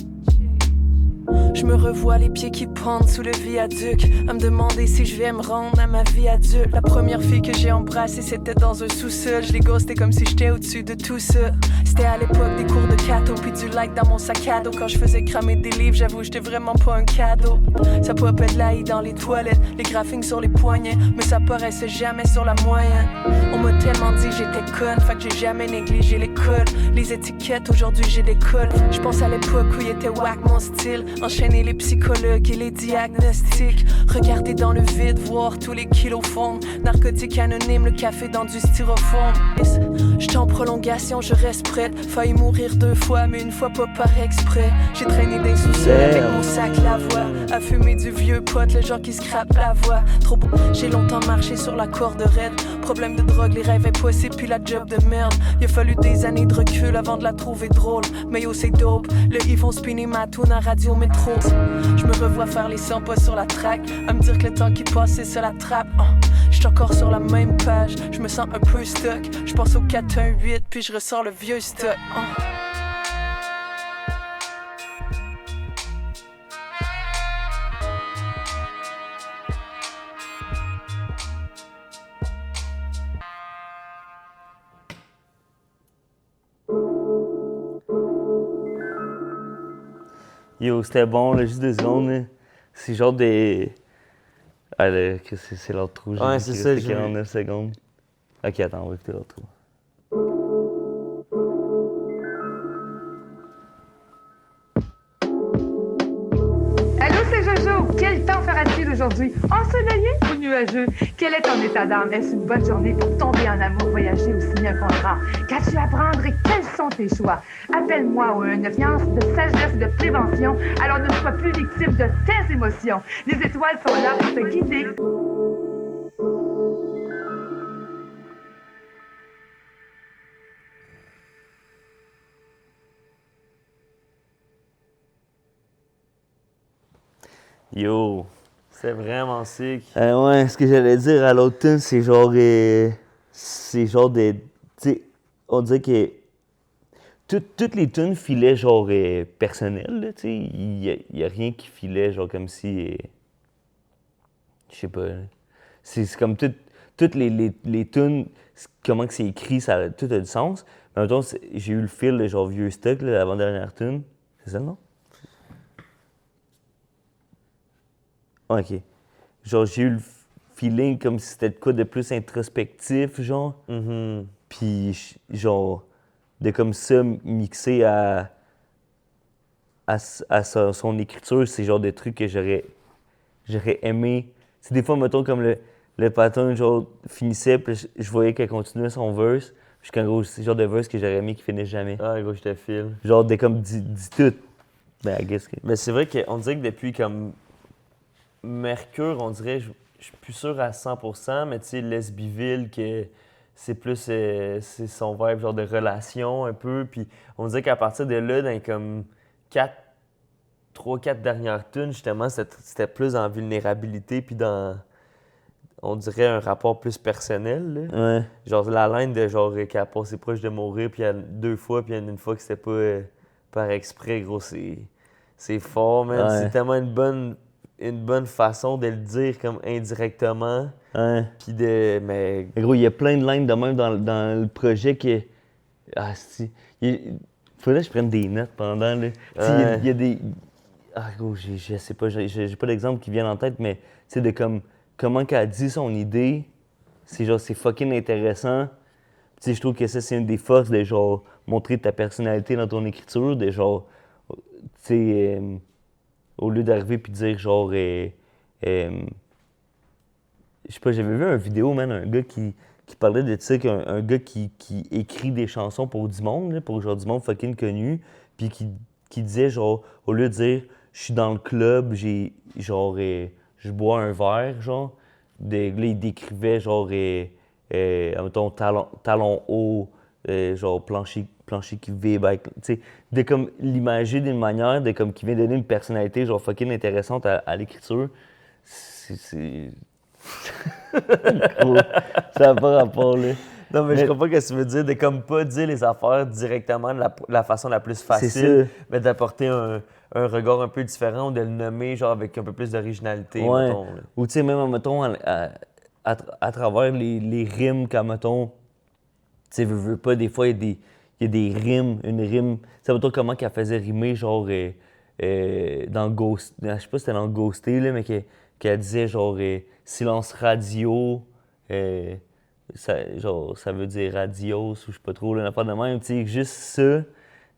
Je me revois les pieds qui pendent sous le viaduc, à me demander si je vais me rendre à ma vie adulte. La première fille que j'ai embrassée, c'était dans un sous-sol. Je l'ai ghosté comme si j'étais au-dessus de tout ça. C'était à l'époque des cours de catho, puis du light dans mon sac à dos. Quand je faisais cramer des livres, j'avoue, j'étais vraiment pas un cadeau. Ça popait de l'ail dans les toilettes, les graphiques sur les poignets, mais ça paraissait jamais sur la moyenne. On m'a tellement dit j'étais conne, fait que j'ai jamais négligé l'école. Les étiquettes, aujourd'hui j'ai des cols. Je pense à l'époque où il était wack mon style. Enchaîner les psychologues et les diagnostics. Regarder dans le vide, voir tous les kilos fondre. Narcotique anonyme, le café dans du styrofoam. J'étais en prolongation, je reste prête. Failli mourir 2 fois, mais une fois pas par exprès. J'ai traîné des sous-sols avec mon sac la voix. À fumer du vieux pot, le genre qui scrape la voix. Trop bon, j'ai longtemps marché sur la corde raide. Problème de drogue, les rêves impossibles, puis la job de merde. Il a fallu des années de recul avant de la trouver drôle. Mais yo, c'est dope, le ils font spinner ma toune à Radio Métro. Je me revois faire les 100 pas sur la track. À me dire que le temps qui passe, c'est ça la trappe. J'suis encore sur la même page, je me sens un peu stuck. Je pense au 418, puis je ressors le vieux stock. Yo, c'était bon, là, juste 2 secondes. Là. C'est genre des. Ah, là, c'est l'autre trou. Ouais, c'est ça. 49 secondes. Ok, attends, on va écouter l'autre trou. Allô, c'est Jojo. Quel temps fera-t-il aujourd'hui? Ensoleillé ou nuageux? Quel est ton état d'âme? Est-ce une bonne journée pour tomber en amour, voyager ou signer un contrat? Qu'as-tu à prendre et quels sont tes choix? Appelle-moi ou une science de sagesse et de prévention. Alors ne sois plus victime de tes émotions. Les étoiles sont là pour te guider. Yo! C'est vraiment sick. Ouais, ce que j'allais dire à l'autre tune, c'est genre. C'est genre des. Tu sais, on dirait que. Toutes les tunes filaient genre personnelles, tu sais. Il y a rien qui filait genre comme si. Je sais pas. C'est comme toutes les tunes, comment que c'est écrit, tout a du sens. Mais en même temps, j'ai eu le fil de genre vieux stock, là, l'avant-dernière tune. C'est ça, non? Ok. Genre, j'ai eu le feeling comme si c'était de quoi de plus introspectif, genre. Mm-hmm. Puis, genre, de comme ça mixé à son écriture, c'est genre des trucs que j'aurais aimé. C'est des fois, mettons, comme le pattern, genre, finissait, puis je voyais qu'elle continuait son verse. Puis, en gros, c'est le genre de verse que j'aurais aimé qu'il finisse jamais. Ah, gros, je te file. Genre, comme, dis tout. Ben, I guess que... Mais c'est vrai qu'on dirait que depuis, comme, Mercure, on dirait, je suis plus sûr à 100%, mais tu sais, Lesbiville, que c'est plus c'est son vibe genre de relation un peu. Puis on dirait qu'à partir de là, dans comme 3-4 dernières tunes, justement, c'était plus en vulnérabilité, puis dans, on dirait, un rapport plus personnel. Là. Ouais. Genre la ligne de genre qu'elle a passé proche de mourir, puis 2 fois, puis une fois que c'était pas par exprès, gros, c'est fort, man. Ouais. C'est tellement une bonne façon de le dire comme indirectement. Ouais. Puis mais gros, il y a plein de lignes de même dans le projet que... Ah, si. Faudrait que je prenne des notes pendant, là. Ouais. Il y a des... Ah, gros, je sais pas, j'ai pas d'exemple qui vient en tête, mais tu sais, de comment qu'elle dit son idée, c'est fucking intéressant. Tu sais, je trouve que ça, c'est une des forces de, genre, montrer ta personnalité dans ton écriture, de, genre, tu sais... au lieu d'arriver puis de dire genre, je sais pas, j'avais vu une vidéo, man, un gars qui parlait de ça, un gars qui écrit des chansons pour du monde, là, pour genre du monde fucking connu, puis qui disait genre, au lieu de dire, je suis dans le club, j'ai genre, je bois un verre, genre, là, il décrivait genre, mettons, talon haut, genre plancher qui vibre, tu sais, de comme l'imager d'une manière, de comme qui vient donner une personnalité genre fucking intéressante à l'écriture. C'est... Gros, ça n'a pas rapport, là. Non, mais je comprends ce que tu veux dire, de comme pas dire les affaires directement de la façon la plus facile, mais d'apporter un regard un peu différent ou de le nommer genre avec un peu plus d'originalité, ouais. mettons. Là. Ou tu sais, même, mettons, à travers les rimes, comme, mettons, tu sais, veux pas, des fois, il y a des rimes, une rime, tu sais, mettons, comment qu'elle faisait rimer, genre, dans Ghost, je sais pas si c'était dans Ghosté, là, mais qu'elle disait, genre, silence radio, ça veut dire radios, ou je sais pas trop, là, n'importe de même, tu sais, juste ça,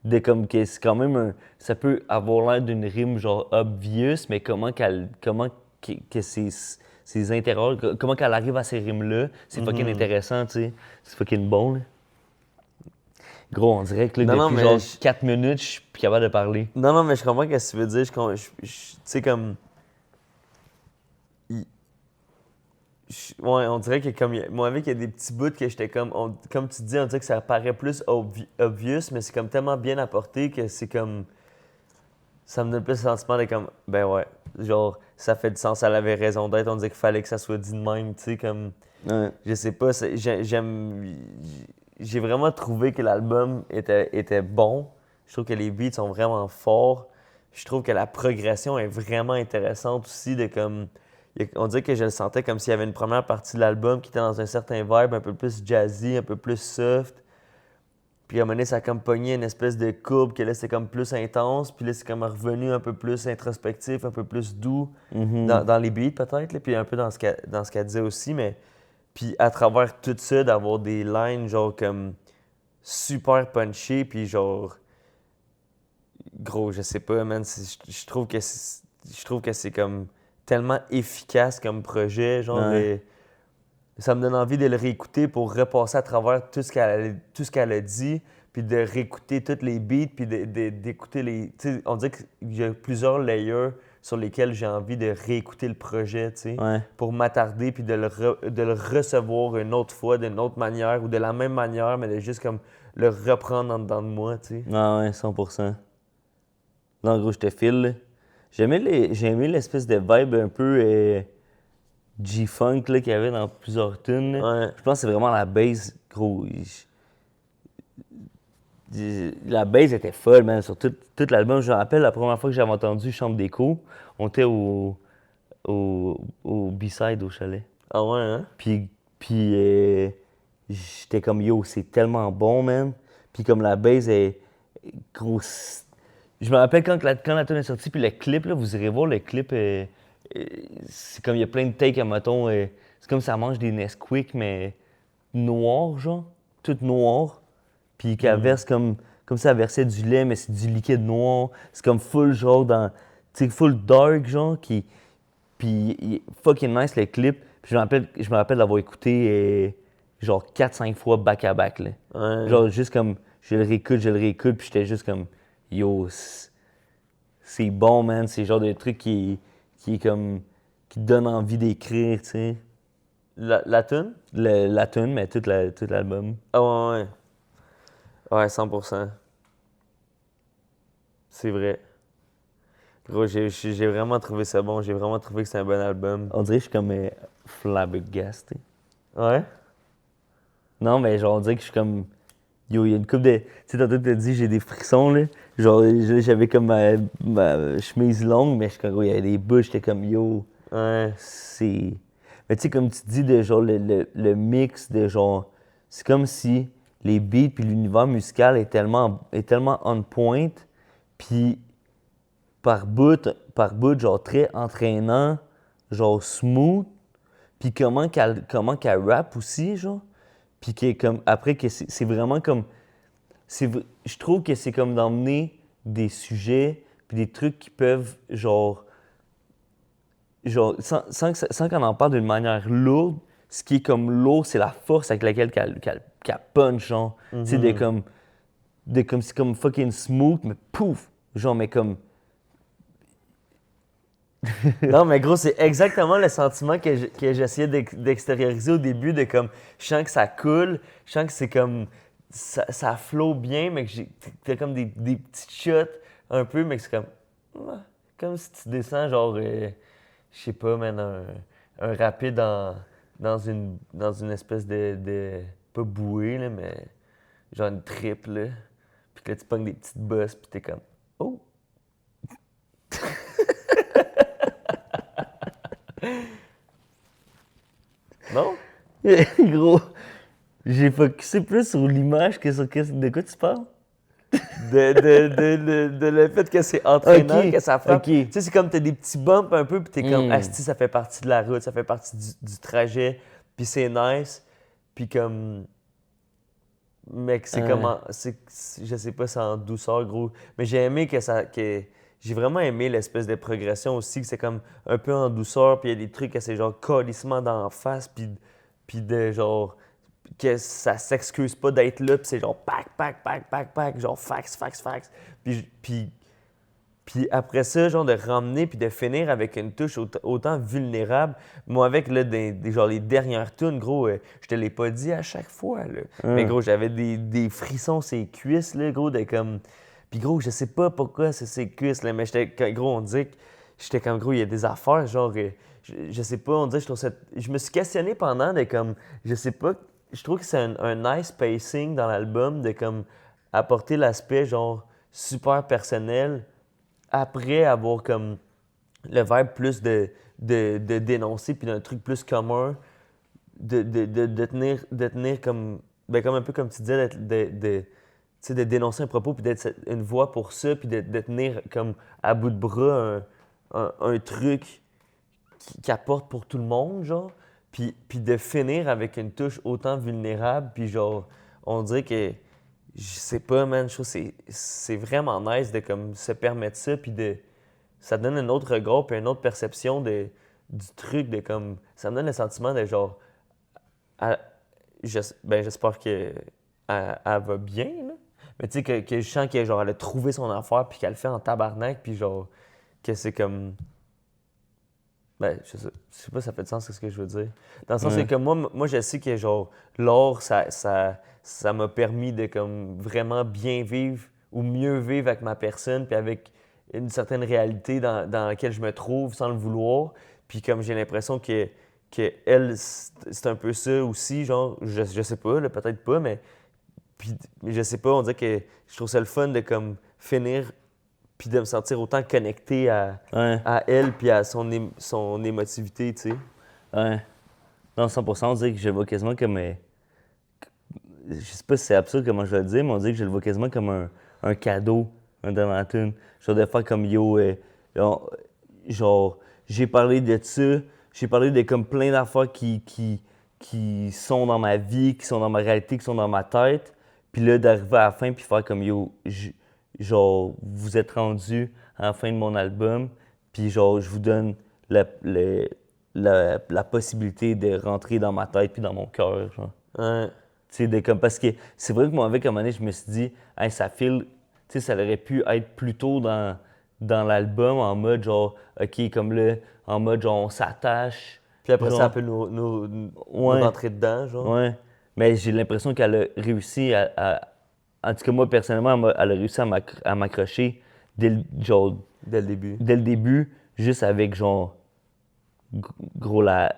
de comme que c'est quand même ça peut avoir l'air d'une rime genre obvious, mais comment que ses intérieurs, comment qu'elle arrive à ces rimes-là, c'est fucking intéressant, tu sais. C'est fucking bon, là. Gros, on dirait que là, depuis genre 4 minutes, je suis plus capable de parler. Non, mais je comprends ce que tu veux dire. Tu sais, comme... Ouais, on dirait que comme... Moi, avec, il y a des petits bouts que j'étais comme... Comme tu dis, on dirait que ça paraît plus obvious, mais c'est comme tellement bien apporté que c'est comme... Ça me donne plus le sentiment de comme... Ben ouais, genre, ça fait du sens, elle avait raison d'être. On dirait qu'il fallait que ça soit dit de même, tu sais, comme... Ouais. Je sais pas, j'ai vraiment trouvé que l'album était bon. Je trouve que les beats sont vraiment forts. Je trouve que la progression est vraiment intéressante aussi. On dirait que je le sentais comme s'il y avait une première partie de l'album qui était dans un certain vibe, un peu plus jazzy, un peu plus soft. Puis à un moment donné, ça a comme pogné une espèce de courbe que là, c'est comme plus intense. Puis là, c'est comme revenu un peu plus introspectif, un peu plus doux dans les beats peut-être. Puis un peu dans ce qu'elle disait aussi. Mais puis à travers tout ça, d'avoir des lines genre comme super punchées. Puis genre... Gros, je sais pas, man. Je trouve que c'est comme tellement efficace comme projet. Genre, ça me donne envie de le réécouter pour repasser à travers tout ce qu'elle a dit, puis de réécouter tous les beats, puis d'écouter les... Tu sais, on dirait qu'il y a plusieurs layers sur lesquels j'ai envie de réécouter le projet, tu sais, pour m'attarder, puis de le recevoir une autre fois, d'une autre manière, ou de la même manière, mais de juste comme le reprendre en dedans de moi, tu sais. Ah ouais, 100%. Non, gros, je te file, là. J'ai aimé l'espèce de vibe un peu G-Funk qu'il y avait dans plusieurs tunes. Ouais. Je pense que c'est vraiment la bass, gros. La bass était folle, man, sur tout l'album. Je me rappelle la première fois que j'avais entendu Chambre d'écho, on était au B-side au chalet. Ah ouais, hein? Puis j'étais comme, yo, c'est tellement bon, man. Puis comme la bass est grosse. Je me rappelle quand la tune est sortie, puis le clip, là, vous irez voir le clip, c'est comme il y a plein de takes à mettons, c'est comme ça mange des Nesquik, mais noir, genre, tout noir. Puis qu'elle verse comme ça, elle versait du lait, mais c'est du liquide noir. C'est comme full, genre, tu sais, full dark, genre, puis fucking nice le clip. Puis je me rappelle d'avoir écouté, genre, 4-5 fois back-à-back, là. Ouais. Genre, juste comme, je le réécoute, puis j'étais juste comme... Yo, c'est bon, man. C'est le genre de truc qui te donne envie d'écrire, tu sais. La tune? La tune, mais tout l'album. Ah ouais. Ouais, 100%. C'est vrai. Gros, j'ai vraiment trouvé ça bon. J'ai vraiment trouvé que c'est un bon album. On dirait que je suis comme flabbergasté. Ouais? Non, mais genre, on dirait que je suis comme... Yo, il y a une couple de... Tu sais, tantôt, tu t'as dit, j'ai des frissons, là. Genre, j'avais comme ma chemise longue, mais il y avait des bouts, j'étais comme, yo... Ouais. C'est... Mais tu sais, comme tu dis, de genre, le mix de genre... C'est comme si les beats puis l'univers musical est tellement on point, puis par bout, genre, très entraînant, genre, smooth, puis comment qu'elle rappe aussi, genre. Puis que comme après que c'est vraiment comme je trouve que c'est comme d'emmener des sujets puis des trucs qui peuvent genre sans qu'on en parle d'une manière lourde, ce qui est comme lourd, c'est la force avec laquelle qu'elle punch, genre. Tu sais, c'est comme fucking smooth, mais pouf, genre, mais comme... Non, mais gros, c'est exactement le sentiment que j'essayais d'extérioriser au début, de comme, je sens que ça coule, je sens que c'est comme, ça flow bien, mais que t'as comme des petites shots un peu, mais que c'est comme si tu descends, genre, je sais pas, man, un rapide dans une espèce de pas bouée, là, mais genre une trip, là. Puis que là, tu pognes des petites bosses, puis t'es comme, oh! Non? Gros, j'ai focusé plus sur l'image que sur de quoi tu parles? de le fait que c'est entraînant, okay, que ça frappe. okay. Tu sais, c'est comme t'as des petits bumps un peu, puis t'es comme, asti, ça fait partie de la route, ça fait partie du trajet, puis c'est nice. Puis comme... Mais que c'est comme je sais pas, c'est en douceur, gros. Mais j'ai aimé j'ai vraiment aimé l'espèce de progression aussi, que c'est comme un peu en douceur, puis il y a des trucs que c'est genre calissement d'en face, puis de genre que ça s'excuse pas d'être là, puis c'est genre pack, genre fax. Puis après ça, genre de ramener puis de finir avec une touche autant vulnérable. Moi, avec là, genre les dernières tunes, gros, je te l'ai pas dit à chaque fois, là. Mais gros, j'avais des frissons sur les cuisses, là, gros, de comme... Puis gros, je sais pas pourquoi c'est ces cuisses, là, mais gros, on dit que j'étais comme, gros, il y a des affaires, genre, je sais pas, on dirait, je me suis questionné pendant de comme, je sais pas, je trouve que c'est un nice pacing dans l'album de comme apporter l'aspect, genre, super personnel, après avoir comme le verbe plus de dénoncer puis d'un truc plus commun, de tenir comme, ben comme un peu comme tu disais, de dénoncer un propos puis d'être une voix pour ça puis de tenir comme à bout de bras un truc qui apporte pour tout le monde, genre, puis de finir avec une touche autant vulnérable puis genre, on dirait que je sais pas, man, je trouve que c'est vraiment nice de comme se permettre ça, puis ça donne un autre regard, puis une autre perception du truc, de comme, ça me donne le sentiment de genre, j'espère qu'elle va bien, là. Mais tu sais, que je sens qu'elle a trouvé son affaire, puis qu'elle le fait en tabarnak, puis genre, que c'est comme, ben, je sais pas si ça fait de sens, c'est ce que je veux dire. Dans le sens que moi, je sais que genre, l'art, ça m'a permis de comme vraiment bien vivre ou mieux vivre avec ma personne puis avec une certaine réalité dans laquelle je me trouve sans le vouloir. Puis comme j'ai l'impression que elle, c'est un peu ça aussi, genre, je sais pas, là, peut-être pas, mais je sais pas, on dirait que je trouve ça le fun de comme finir puis de me sentir autant connecté à elle puis à son émotivité, tu sais. Ouais. Non, 100%, on dirait que je le vois quasiment comme... je sais pas si c'est absurde comment je vais le dire, mais on dirait que je le vois quasiment comme un cadeau dans la tune. Genre de faire comme genre, j'ai parlé de ça, j'ai parlé de comme plein d'affaires qui sont dans ma vie, qui sont dans ma réalité, qui sont dans ma tête. Puis là, d'arriver à la fin puis faire comme genre, vous êtes rendu à la fin de mon album, puis genre, je vous donne la possibilité de rentrer dans ma tête puis dans mon cœur, genre. Ouais. Parce que c'est vrai que moi, avec un moment donné, je me suis dit, hey, ça file, ça aurait pu être plus tôt dans l'album, en mode genre, OK, comme là, en mode genre, on s'attache. Puis après genre, ça, elle peut nous rentrer dedans, genre. Ouais. Mais j'ai l'impression qu'elle a réussi en tout cas, moi, personnellement, elle a réussi à m'accrocher dès le début. Dès le début, juste avec genre, gros, la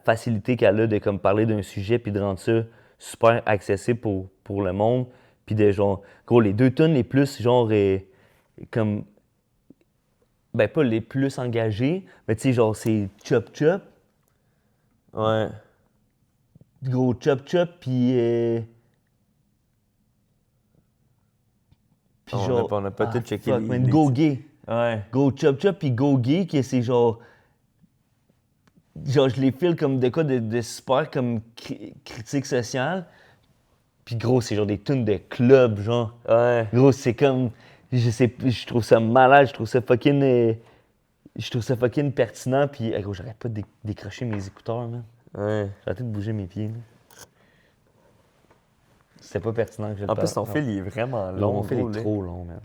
facilité qu'elle a de comme parler d'un sujet puis de rendre ça super accessible pour le monde. Puis de genre, gros, les 2 tunes les plus genre comme, ben pas les plus engagées, mais tu sais, genre, c'est Chop Chop. Ouais. Gros Chop Chop, puis genre, on n'a pas tout checké les Go Gay. Ouais. Go Chop Chop puis Go Gay, qui c'est genre, je les file comme de quoi de super comme critique sociale. Puis gros, c'est genre des tunes de club, genre. Ouais. Gros, c'est comme, je trouve ça malade, je trouve ça fucking pertinent. Puis gros, j'arrête pas de décrocher mes écouteurs, man. Ouais. J'arrête de bouger mes pieds, là. C'était pas pertinent que je le En plus, ton fil, il est vraiment long. Mon fil est trop long, man.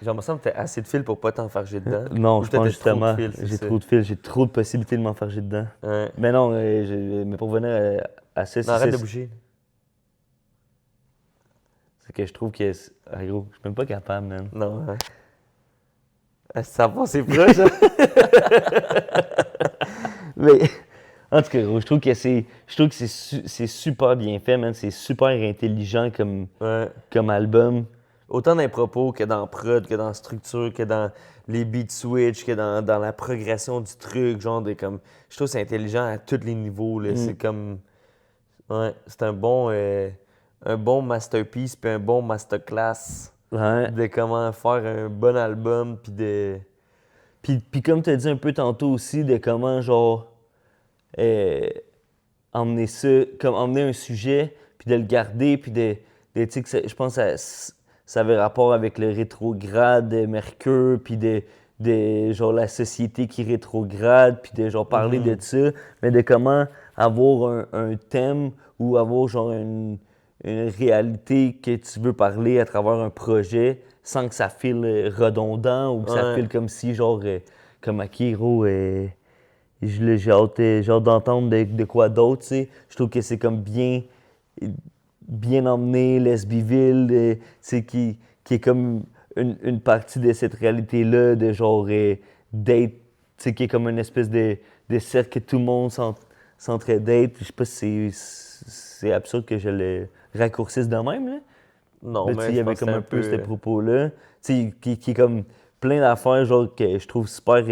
Genre, me semble que t'as assez de fil pour pas t'enfarger dedans. Non, je pense justement, j'ai trop de fil, j'ai trop de possibilités de m'enfarger dedans. Ouais. Mais non, mais pour venir à ça, arrête de bouger. C'est que je trouve que... gros, je suis même pas capable, man. Non, ouais. Ça va, c'est proche, hein? Mais... En tout cas, gros, je trouve que c'est super bien fait, man. C'est super intelligent comme album. Autant dans les propos que dans prod, que dans la structure, que dans les beat switch, que dans la progression du truc. Genre, je trouve que c'est intelligent à tous les niveaux. Là. C'est comme... Ouais, c'est un bon masterpiece puis un bon masterclass de comment faire un bon album puis de... Puis comme tu as dit un peu tantôt aussi, de comment, genre... emmener un sujet, puis de le garder, puis tu sais, je pense que ça avait rapport avec le rétrograde de Mercure, puis genre la société qui rétrograde, puis de genre parler de ça, mais de comment avoir un thème ou avoir genre une réalité que tu veux parler à travers un projet sans que ça file redondant ou que ça file comme si genre comme Akiro j'ai hâte d'entendre de quoi d'autre, tu sais. Je trouve que c'est comme bien emmené, Lesbiville, tu sais, qui est comme une partie de cette réalité-là, de genre date, tu sais, qui est comme une espèce de cercle que tout le monde s'entraide. Je sais pas si c'est absurde que je le raccourcisse de même, là. Non, là, mais il y je avait pense comme que un peu c'est ce propos-là, tu sais, qui est comme plein d'affaires, genre, que je trouve super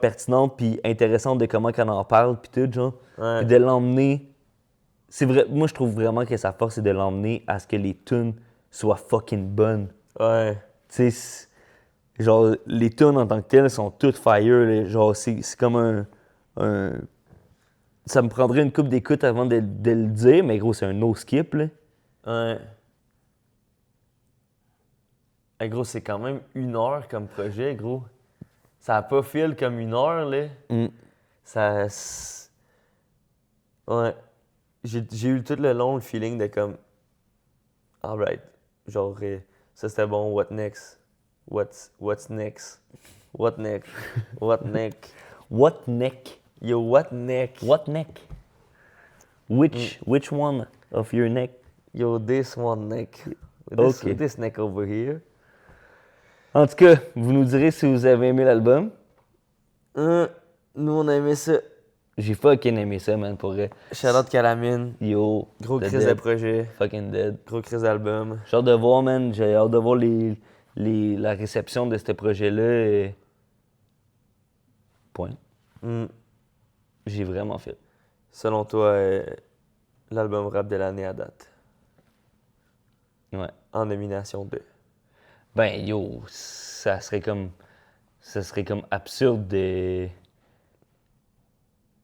pertinentes puis intéressantes de comment qu'on en parle, puis tout, genre. Ouais. Puis de l'emmener... C'est vrai, moi, je trouve vraiment que sa force, c'est de l'emmener à ce que les tunes soient fucking bonnes. Ouais. Tu sais, genre, les tunes en tant que telles sont toutes fire, là. Genre, c'est comme un... Ça me prendrait une couple d'écoute avant de le dire, mais gros, c'est un no-skip, là. Ouais. Hey, gros, c'est quand même 1 heure comme projet, gros. Ça a pas fil comme 1 heure, là. Ouais. J'ai eu tout le long le feeling de comme... Alright. Genre, ça c'était bon, what next? What's next? What next? What next? What neck? Yo, what neck? What neck? Which one of your neck? Yo, this one neck. Okay. This neck over here. En tout cas, vous nous direz si vous avez aimé l'album. Nous, on a aimé ça. J'ai fucking aimé ça, man, pour vrai. Shout-out Calamine. Yo. Gros crise de projet. Fucking dead. Gros crise d'album. J'ai hâte de voir, man. J'ai hâte de voir la réception de ce projet-là. Point. J'ai vraiment fait. Selon toi, l'album rap de l'année à date? Ouais. En nomination 2. Ben, yo, ça serait comme absurde de...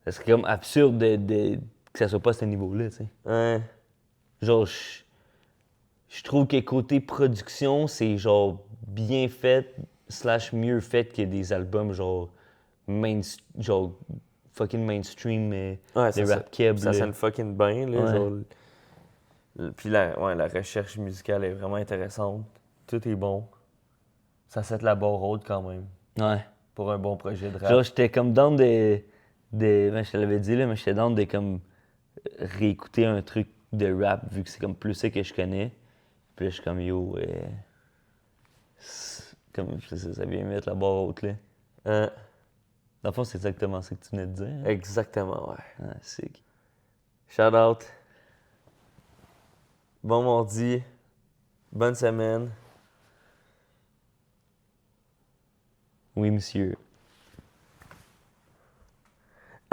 Ça serait comme absurde que ça soit pas à ce niveau-là, tu sais. Ouais. Genre, je trouve que côté production, c'est genre bien fait / mieux fait que des albums genre fucking mainstream des rap keb. Ça sonne fucking bien, là. Ouais. Genre, puis la recherche musicale est vraiment intéressante. Tout est bon. Ça set la barre haute quand même. Ouais. Pour un bon projet de rap. Genre, j'étais comme down ben, je te l'avais dit, là, mais j'étais down de comme réécouter un truc de rap, vu que c'est comme plus ça que je connais. Puis là, je suis comme, yo, comme, ça vient mettre la barre haute, là. Dans le fond, c'est exactement ça que tu venais de dire. Hein? Exactement, ouais. Ah, sick. Shout out. Bon mardi. Bonne semaine. Oui, monsieur.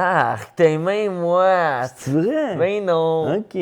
Ah, tes mains, moi! C'est vrai? Ben non! OK.